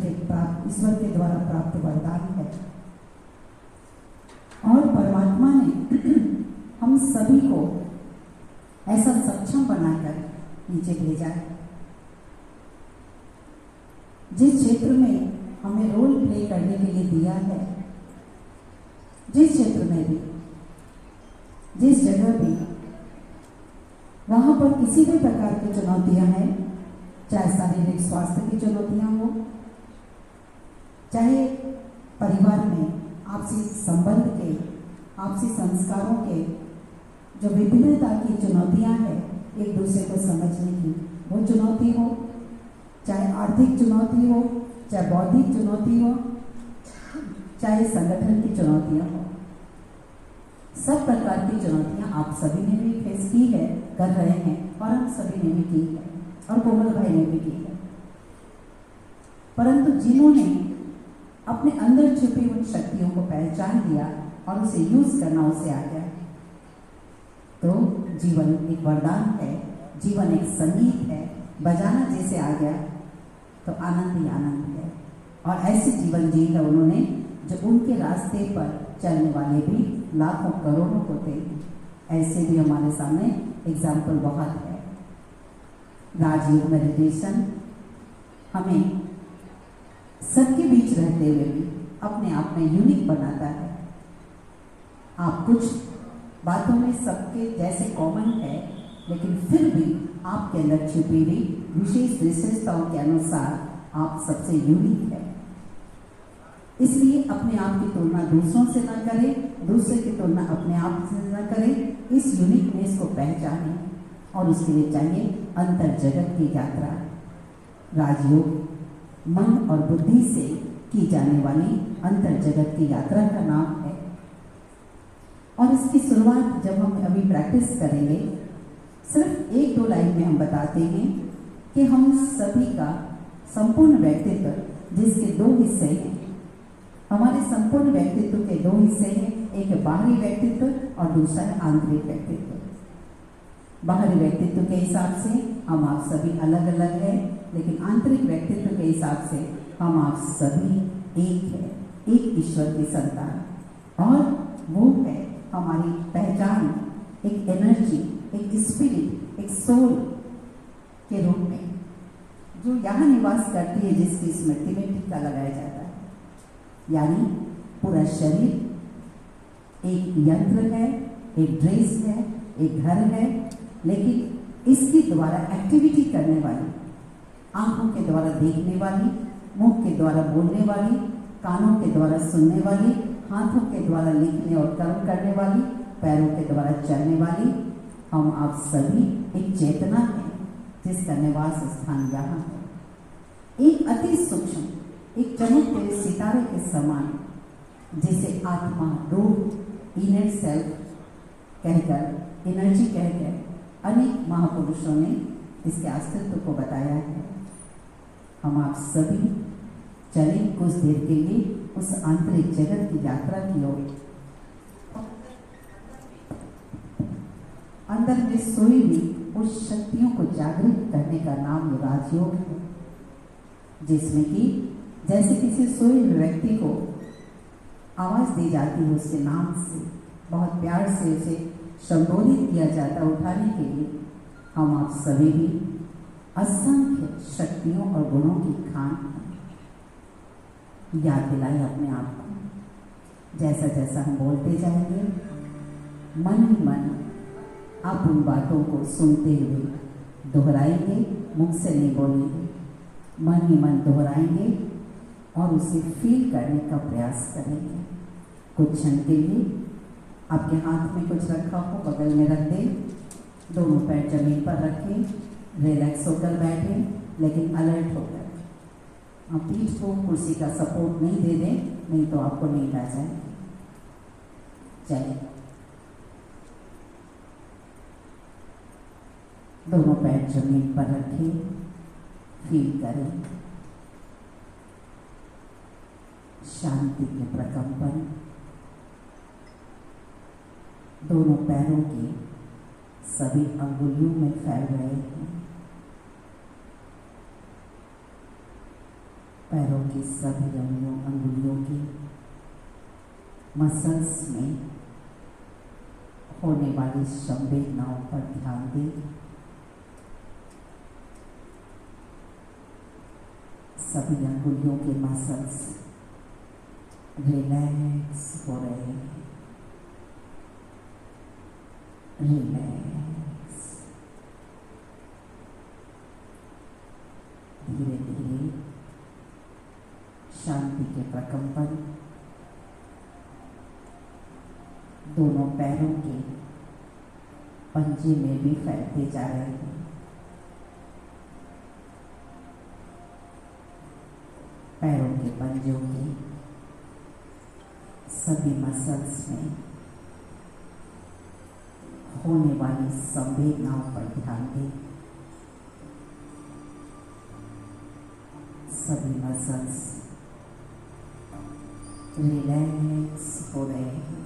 के द्वारा प्राप्त वरदान है और परमात्मा ने हम सभी को ऐसा सक्षम बनाकर नीचे भेजा है। जिस क्षेत्र में हमें रोल प्ले करने के लिए दिया है, जिस क्षेत्र में भी, जिस जगह भी, वहाँ पर किसी भी प्रकार की चुनौतियाँ हैं, चाहे शारीरिक स्वास्थ्य की चुनौतियाँ हो, चाहे परिवार में आपसी संबंध के, आपसी संस्कारों के जो विभिन्नता की चुनौतियां हैं, एक दूसरे को समझने की वो चुनौती हो, चाहे आर्थिक चुनौती हो, चाहे बौद्धिक चुनौती हो, चाहे संगठन की चुनौतियां हो, सब प्रकार की चुनौतियां आप सभी ने भी फेस की है, कर रहे हैं, और हम सभी ने भी की है, और कोमल भाई ने भी की है। परंतु जिन्होंने अपने अंदर छुपी उन शक्तियों को पहचान लिया और उसे यूज करना उसे आ गया, तो जीवन एक वरदान है, जीवन एक संगीत है, बजाना जैसे आ गया तो आनंद ही आनंद है। और ऐसे जीवन जी है उन्होंने जो उनके रास्ते पर चलने वाले भी लाखों करोड़ों होते हैं। ऐसे भी हमारे सामने एग्जाम्पल बहुत है। राजयोग मेडिटेशन हमें सबके बीच रहते हुए भी अपने आप में यूनिक बनाता है। आप कुछ बातों में सबके जैसे कॉमन है, लेकिन फिर भी आपके अंदर छिपी हुई विशेष विशेषताओं के अनुसार आप सबसे यूनिक है। इसलिए अपने आप की तुलना दूसरों से न करें, दूसरे की तुलना अपने आप से न करें। इस यूनिकनेस को पहचानें और उसके लिए चाहिए अंतर जगत की यात्रा। राजयोग मन और बुद्धि से की जाने वाली अंतर जगत की यात्रा का नाम है। और इसकी शुरुआत जब हम अभी प्रैक्टिस करेंगे, सिर्फ 1-2 लाइन में हम बताते हैं कि हम सभी का संपूर्ण व्यक्तित्व, जिसके 2 हिस्से हैं। हमारे संपूर्ण व्यक्तित्व के 2 हिस्से हैं, एक बाहरी व्यक्तित्व और दूसरा है आंतरिक व्यक्तित्व। बाहरी व्यक्तित्व के हिसाब से हम आप सभी अलग अलग हैं, लेकिन आंतरिक व्यक्तित्व के हिसाब से हम आप सभी एक है, एक ईश्वर की संतान। और वो है हमारी पहचान, एक एनर्जी, एक स्पिरिट, एक सोल के रूप में, जो यहाँ निवास करती है, जिसकी स्मृति में टीका लगाया जाता है। यानी पूरा शरीर एक यंत्र है, एक ड्रेस है, एक घर है, लेकिन इसके द्वारा एक्टिविटी करने वाली, आंखों के द्वारा देखने वाली, मुंह के द्वारा बोलने वाली, कानों के द्वारा सुनने वाली, हाथों के द्वारा लिखने और कर्म करने वाली, पैरों के द्वारा चलने वाली, हम आप सभी एक चेतना है, जिसका निवास स्थान यहाँ है। एक अति सूक्ष्म, एक चमकते सितारे के समान, जिसे आत्मा, रूह, इनर सेल्फ कहकर, एनर्जी कहकर अनेक महापुरुषों ने इसके अस्तित्व को बताया है। हम आप सभी चले कुछ देर के लिए उस आंतरिक जगत की यात्रा की ओर। अंदर में सोई हुई उस शक्तियों को जागृत करने का नाम राजयोग है, जिसमें कि जैसे किसी सोए हुए व्यक्ति को आवाज दी जाती है, उसके नाम से बहुत प्यार से उसे संबोधित किया जाता है उठाने के लिए। हम आप सभी भी असंख्य शक्तियों और गुणों की खान याद दिलाए अपने आप को। जैसा जैसा हम बोलते जाएंगे, मन ही मन आप उन बातों को सुनते हुए दोहराएंगे, मुख से नहीं बोलेंगे, मन ही मन दोहराएंगे और उसे फील करने का प्रयास करेंगे। कुछ क्षण के लिए आपके हाथ में कुछ रखा हो बगल में रख दें, दोनों पैर जमीन पर रखें, रिलैक्स होकर बैठें, लेकिन अलर्ट होकर। आप पीठ को कुर्सी का सपोर्ट नहीं दे दें, नहीं तो आपको नींद आ जाए। चलिए, दोनों पैर जमीन पर रखें, फील करें शांति के प्रकंपन। दोनों पैरों की सभी अंगुलियों में फैल रहे हैं। पैरों की सभी अंगुलियों की मसल्स में होने वाली संवेदनाओं पर ध्यान दें। सभी अंगुलियों के मसल्स रिलैक्स हो रहे हैं। रिलैक्स। धीरे धीरे शांति के प्रकंपन दोनों पैरों के पंजे में भी फैलते जा रहे हैं। पैरों के पंजों के सभी मसल्स में होने वाली संवेदनाओं पर ध्यान दें। सभी मसल्स रिलैक्स हो रहे हैं।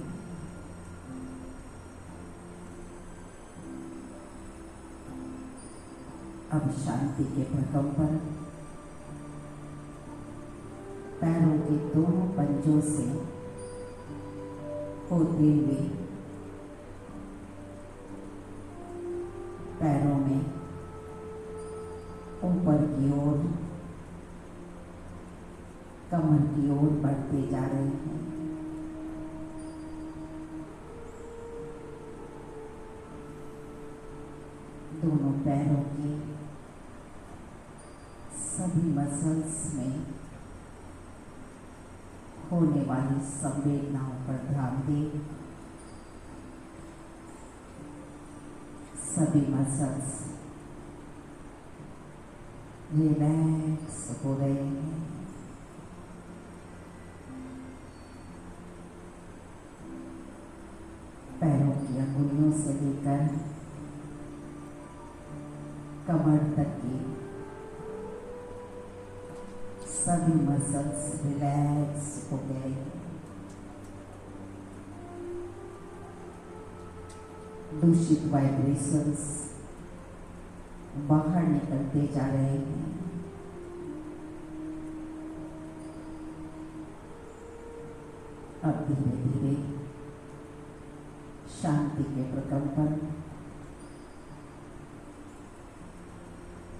अब शांति के प्रकंपन पैरों के दोनों पंजों से होते हुए पैरों में ऊपर की ओर, कमर की ओर बढ़ते जा रहे हैं। दोनों पैरों के सभी मसल्स में होने वाली संवेदनाओं पर ध्यान दें। सभी मसल्स रिलैक्स हो रहे हैं। पैरों की अंगुलियों से लेकर कमर तक की सभी मसल्स रिलैक्स हो गए। दूषित वाइब्रेशंस बाहर निकलते जा रहे हैं। अब धीरे धीरे शांति के प्रकंपन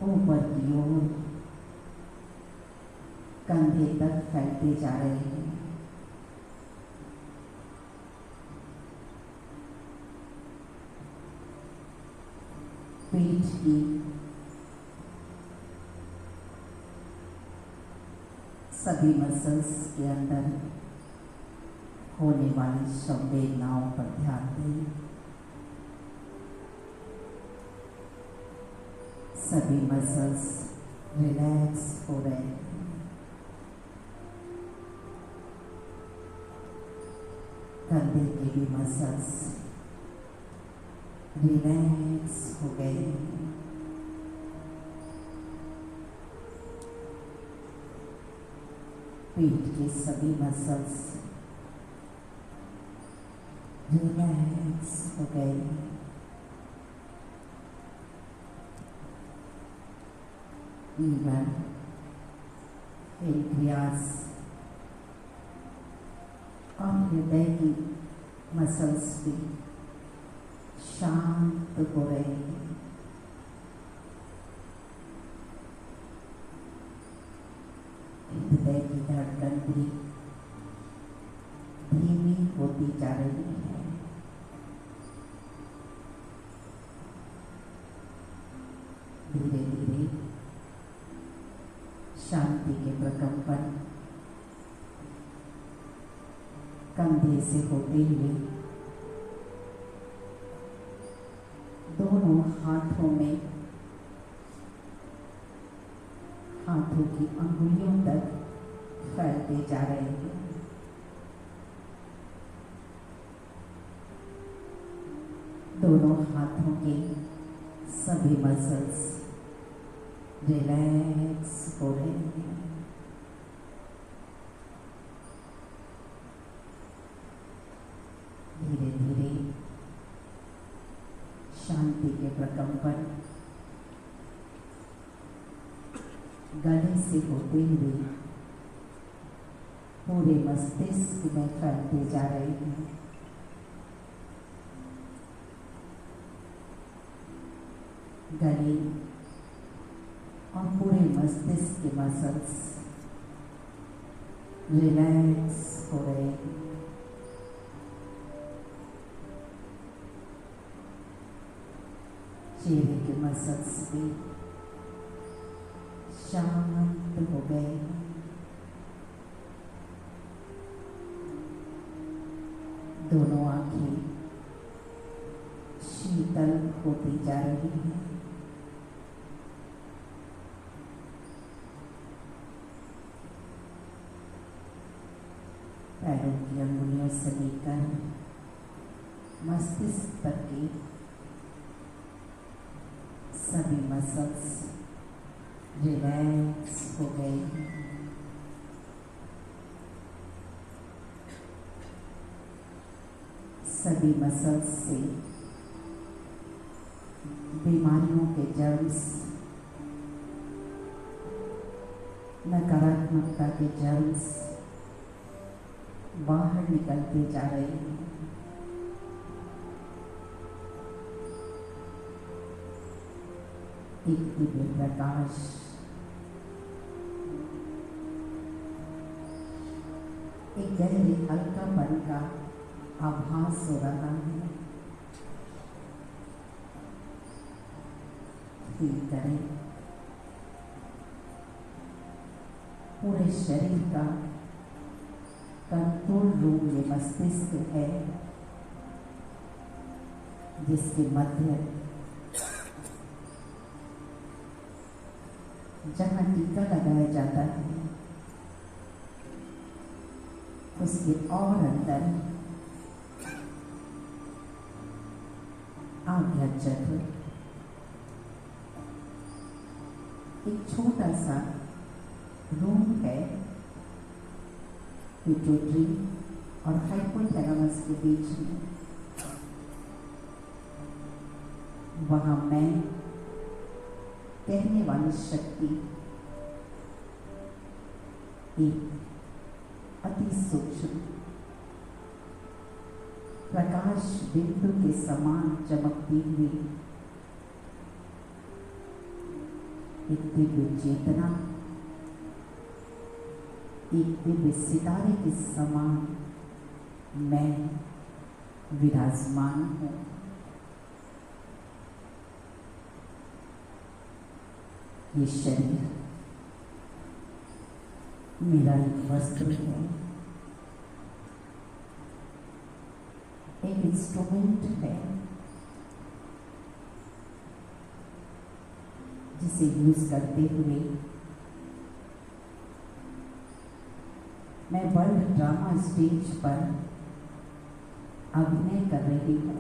ऊपर की ओर कंधे तक फैलते जा रहे हैं। पेट की सभी मसल्स के अंदर होने वाली संवेदनाओं पर ध्यान दें। सभी मसल्स रिलैक्स हो रहे हैं। कंधे के भी मसल्स रिलैक्स हो गए हैं। पेट के सभी मसल्स रिलैक्स हो गए हैं। लीवर, पेनक्रियास और हृदय की मसल्स भी शांत हो रहे हैं। हृदय की धड़कन भी धीमी होती जा रही है। धीरे धीरे शांति के प्रकंपन कंधे से होते हुए दोनों हाथों में, हाथों की अंगुलियों तक फैलते जा रहे हैं। दोनों हाथों के सभी मसल्स रिलैक्स हो रहे हैं। धीरे धीरे शांति के प्रकंपन गले से होते हुए पूरे मस्तिष्क में फैलते जा रहे हैं। गले और पूरे मस्तिष्क के मसल्स रिलैक्स हो रहे हैं। चेहरे के मसल्स भी शांत हो गए हैं। दोनों आंखें शीतल होती जा रही हैं। पैरों की अंगुलियों से लेकर मस्तिष्क तक की सभी मसल्स रिलैक्स हो गए हैं। सभी मसल्स से बीमारियों के जर्म्स, नकारात्मकता के जर्म्स बाहर निकलते जा रहे हैं। एक दिव्य प्रकाश एक गहरे हल्कापन का आभास हो रहा है। फील करें पूरे शरीर का कंट्रोल रूम ये मस्तिष्क है, जिसके मध्य जहाँ टीका लगाया जाता है उसके और अंदर आज्ञा चक्र, एक छोटा सा रूम है पिट्यूटरी और हाइपोथैलेमस के बीच में। वहाँ मैं कहने वाली शक्ति एक अति सूक्ष्म प्रकाश बिंदु के समान चमकती हुई एक दिव्य चेतना, एक दिव्य सितारे के समान मैं विराजमान हूँ। ये शरीर मेरा एक वस्त्र है, एक इंस्ट्रूमेंट है जिसे यूज करते हुए मैं वर्ल्ड ड्रामा स्टेज पर अभिनय कर रही हूँ।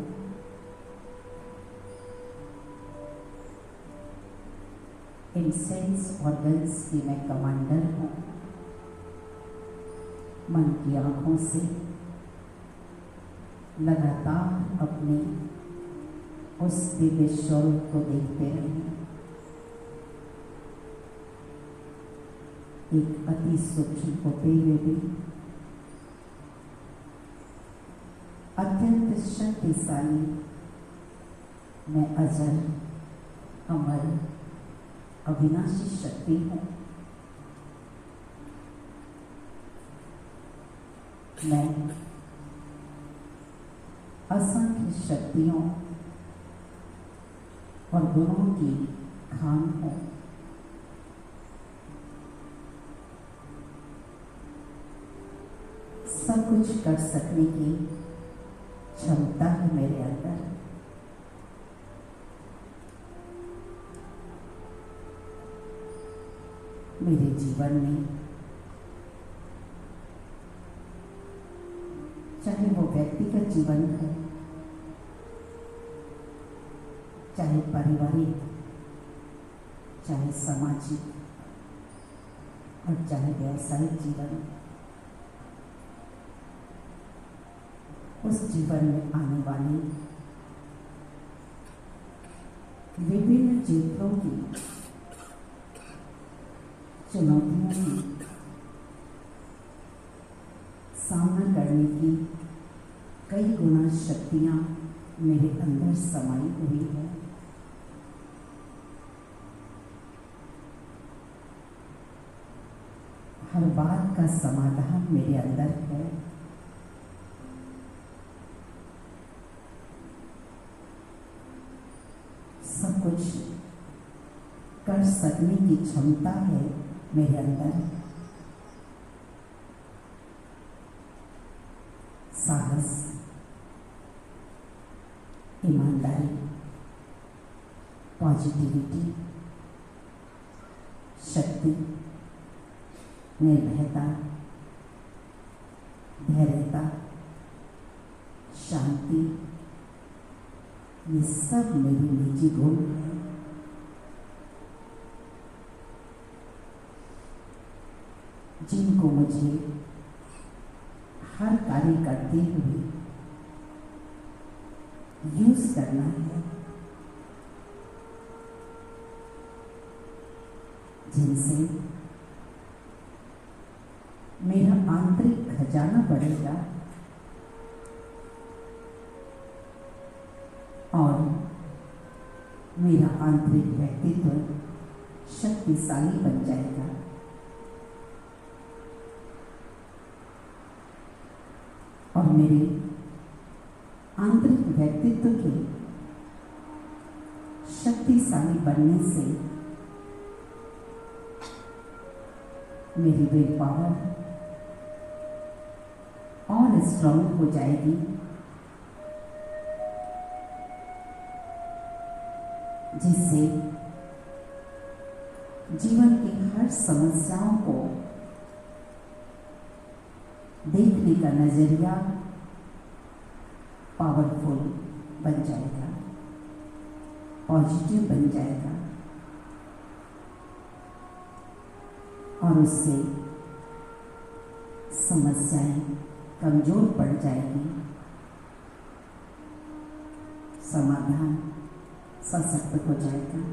इन सेंस ऑर्गन्स की मैं कमांडर हूँ। मन की आंखों से लगातार अपने उस दिव्य स्वरूप को देखते रहें। एक अति सूक्ष्म होते हुए भी अत्यंत शक्तिशाली मैं अजर अमर अविनाशी शक्ति हूँ। मैं असंख्य शक्तियों और गुणों की खान हूँ। सब कुछ कर सकने की क्षमता है मेरे अंदर। मेरे जीवन में चाहे वो व्यक्तिगत जीवन हो, चाहे पारिवारिक, चाहे सामाजिक और चाहे व्यावसायिक जीवन, उस जीवन में आने वाली विभिन्न क्षेत्रों की चुनौतियों की सामना करने की कई गुना शक्तियां मेरे अंदर समाई हुई है। हर बात का समाधान मेरे अंदर है। सब कुछ कर सकने की क्षमता है मेरे अंदर। साहस, ईमानदारी, पॉजिटिविटी, शक्ति, निर्भयता, धैर्यता, शांति, ये सब मेरी निजी गुण है। जिनको मुझे हर कार्य करते हुए यूज करना है, जिनसे मेरा आंतरिक खजाना बढ़ेगा और मेरा आंतरिक व्यक्तित्व शक्तिशाली बन जाएगा। और मेरे आंतरिक व्यक्तित्व के शक्तिशाली बनने से मेरी विल पावर और स्ट्रांग हो जाएगी, जिससे जीवन की हर समस्याओं को देखने का नजरिया पावरफुल बन जाएगा, पॉजिटिव बन जाएगा और उससे समस्याएं कमजोर पड़ जाएगी, समाधान सशक्त हो जाएगा।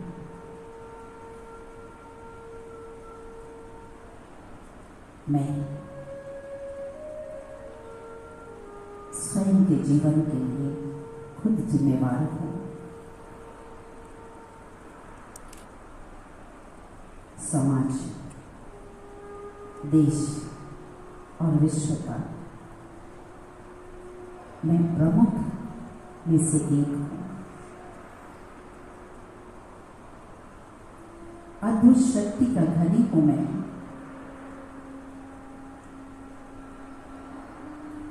मैं स्वयं के जीवन के लिए खुद जिम्मेवार हूँ। समाज, देश और विश्व का मैं प्रमुख में से एक हूँ। अद्भुत शक्ति का धनी हूँ मैं।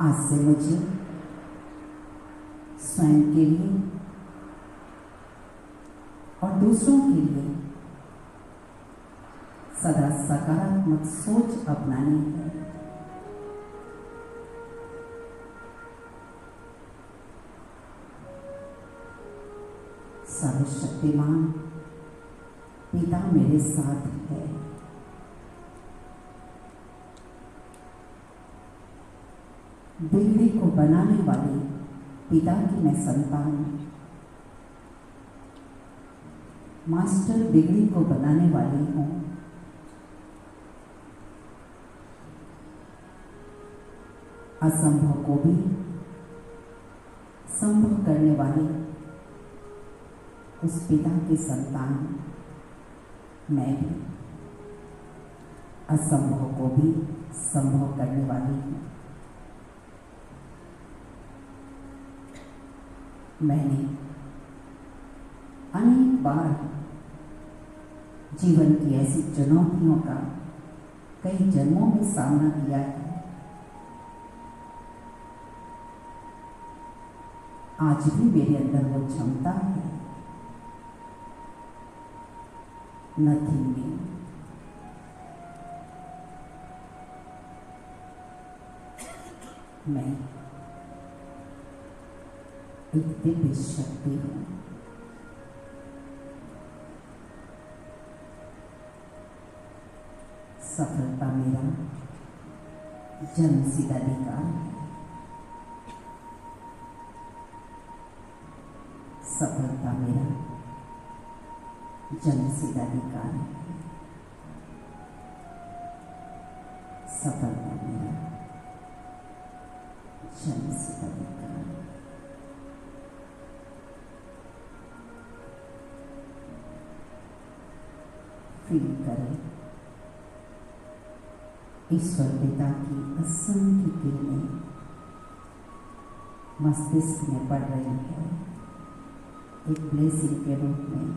आज से मुझे स्वयं के लिए और दूसरों के लिए सदा सकारात्मक सोच अपनानी है। सर्वशक्तिमान पिता मेरे साथ है। बिगड़ी को बनाने वाले पिता की मैं संतान हूं। मास्टर बिगड़ी को बनाने वाली हूं। असंभव को भी संभव करने वाले उस पिता की संतान मैं भी असंभव को भी संभव करने वाली हूं। मैंने अनेक बार जीवन की ऐसी चुनौतियों का कई जन्मों में सामना किया है। आज भी मेरे अंदर वो क्षमता है। नथिंग में मैं एक दिव्य शक्ति हूं। सफलता मेरा जन्मसिद्ध अधिकार है। सफलता मेरा जन्मसिद्ध अधिकार है। सफलता मेरा जन्मसिद्ध अधिकार है। फील करें ईश्वर पिता की असंख्य किरणें मस्तिष्क में पड़ रही है, एक ब्लेसिंग के रूप में।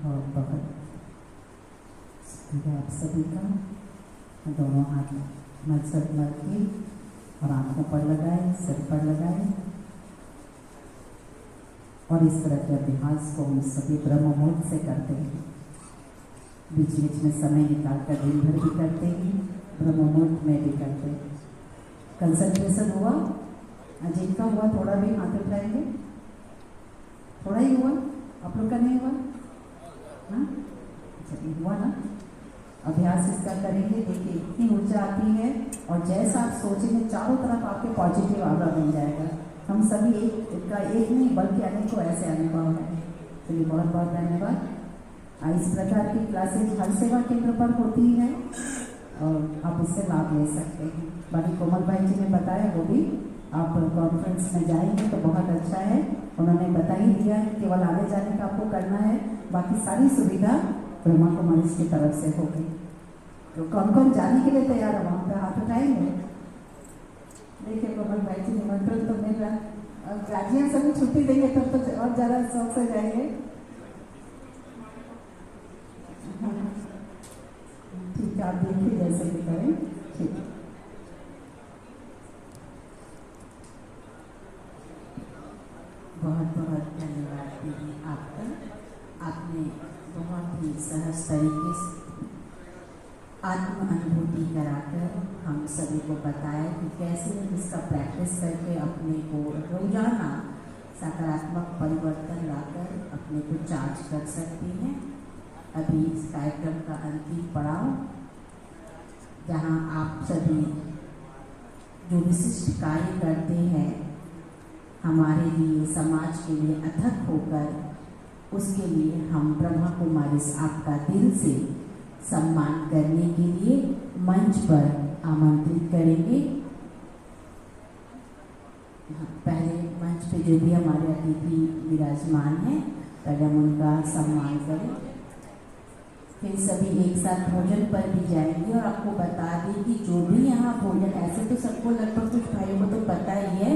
और बहुत आप सभी का दोनों हाथ मलसर मल के और आंखों पर लगाए, सिर पर लगाए और इस तरह के अभ्यास को हम सभी ब्रह्म मुहूर्त से करते हैं। बीच बीच में समय निकालकर दिन भर भी करते हैं, ब्रह्म मुहूर्त में भी करते हैं। कंसंट्रेशन हुआ, जिनका हुआ थोड़ा भी हाथ उठाएंगे। थोड़ा ही हुआ, आप लोग का नहीं हुआ? हाँ, चलिए हुआ ना। अभ्यास इसका करेंगे। देखिए इतनी ऊर्जा आती है और जैसा आप सोचेंगे चारों तरफ आपके पॉजिटिव आवाज बन जाएगा। हम सभी एक नहीं बल्कि अनेकों ऐसे अनुभव हैं। चलिए बहुत बहुत धन्यवाद। इस प्रकार की क्लासेज हर सेवा केंद्र पर होती है और आप इससे लाभ ले सकते हैं। बाकी कोमल भाई जी ने बताया, वो भी आप कॉन्फ्रेंस में जाएंगे तो बहुत अच्छा है। उन्होंने बता ही दिया है, केवल आगे जाने का आपको करना है, बाकी सारी सुविधा ब्रह्मा कुमारी की तरफ से होगी। तो कौन कौन जाने के लिए तैयार है वहाँ पे, हाथ उठाएंगे? देखिए कोमल भाई जी, निमंत्रण तो मिल रहा है। अब राजियाँ सभी छुट्टी देंगे तब तो और ज़्यादा शौक से जाएंगे। ठीक है, आप देखिए जैसे भी करें। ठीक है, बहुत बहुत धन्यवाद दीदी आपका। आपने बहुत ही सहज तरीके से आत्म अनुभूति कराकर हम सभी को बताया कि कैसे इसका प्रैक्टिस करके अपने को रोजाना सकारात्मक परिवर्तन लाकर अपने को चार्ज कर सकते हैं। अभी इस कार्यक्रम का अंतिम पड़ाव, जहां आप सभी जो विशिष्ट कार्य करते हैं हमारे लिए, समाज के लिए अथक होकर, उसके लिए हम ब्रह्मा कुमारी आपका दिल से सम्मान करने के लिए मंच पर आमंत्रित करेंगे। पहले मंच पे जो भी हमारे अतिथि विराजमान हैं, पहले हम उनका सम्मान करें, फिर सभी एक साथ भोजन पर भी जाएंगे। और आपको बता दें कि जो भी यहाँ भोजन, ऐसे तो सबको लगभग कुछ भाइयों को तो पता ही है,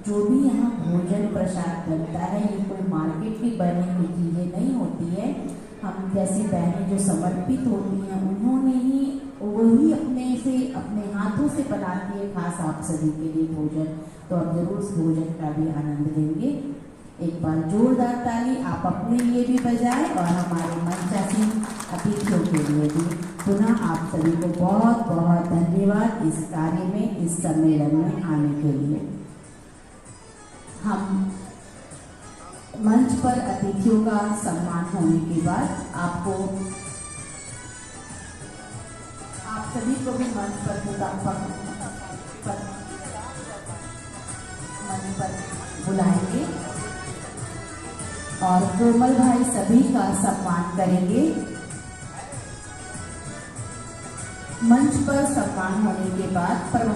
जो भी यहाँ भोजन प्रसाद बनता है ये कोई मार्केट की बनी हुई चीज़ें नहीं होती है। हम जैसी बहनें जो समर्पित होती हैं उन्होंने ही वही अपने हाथों से बनाती है खास आप सभी के लिए भोजन। तो आप जरूर उस भोजन का भी आनंद लेंगे। एक बार जोरदार ताली आप अपने लिए भी बजाएं और हमारे मंचासीन अतिथियों के लिए भी। पुनः आप सभी को बहुत बहुत धन्यवाद इस कार्य में, इस सम्मेलन में आने के लिए। हम मंच पर अतिथियों का सम्मान होने के बाद आप सभी को भी मंच पर बुलाएंगे और कोमल भाई सभी का सम्मान करेंगे। मंच पर सम्मान होने के बाद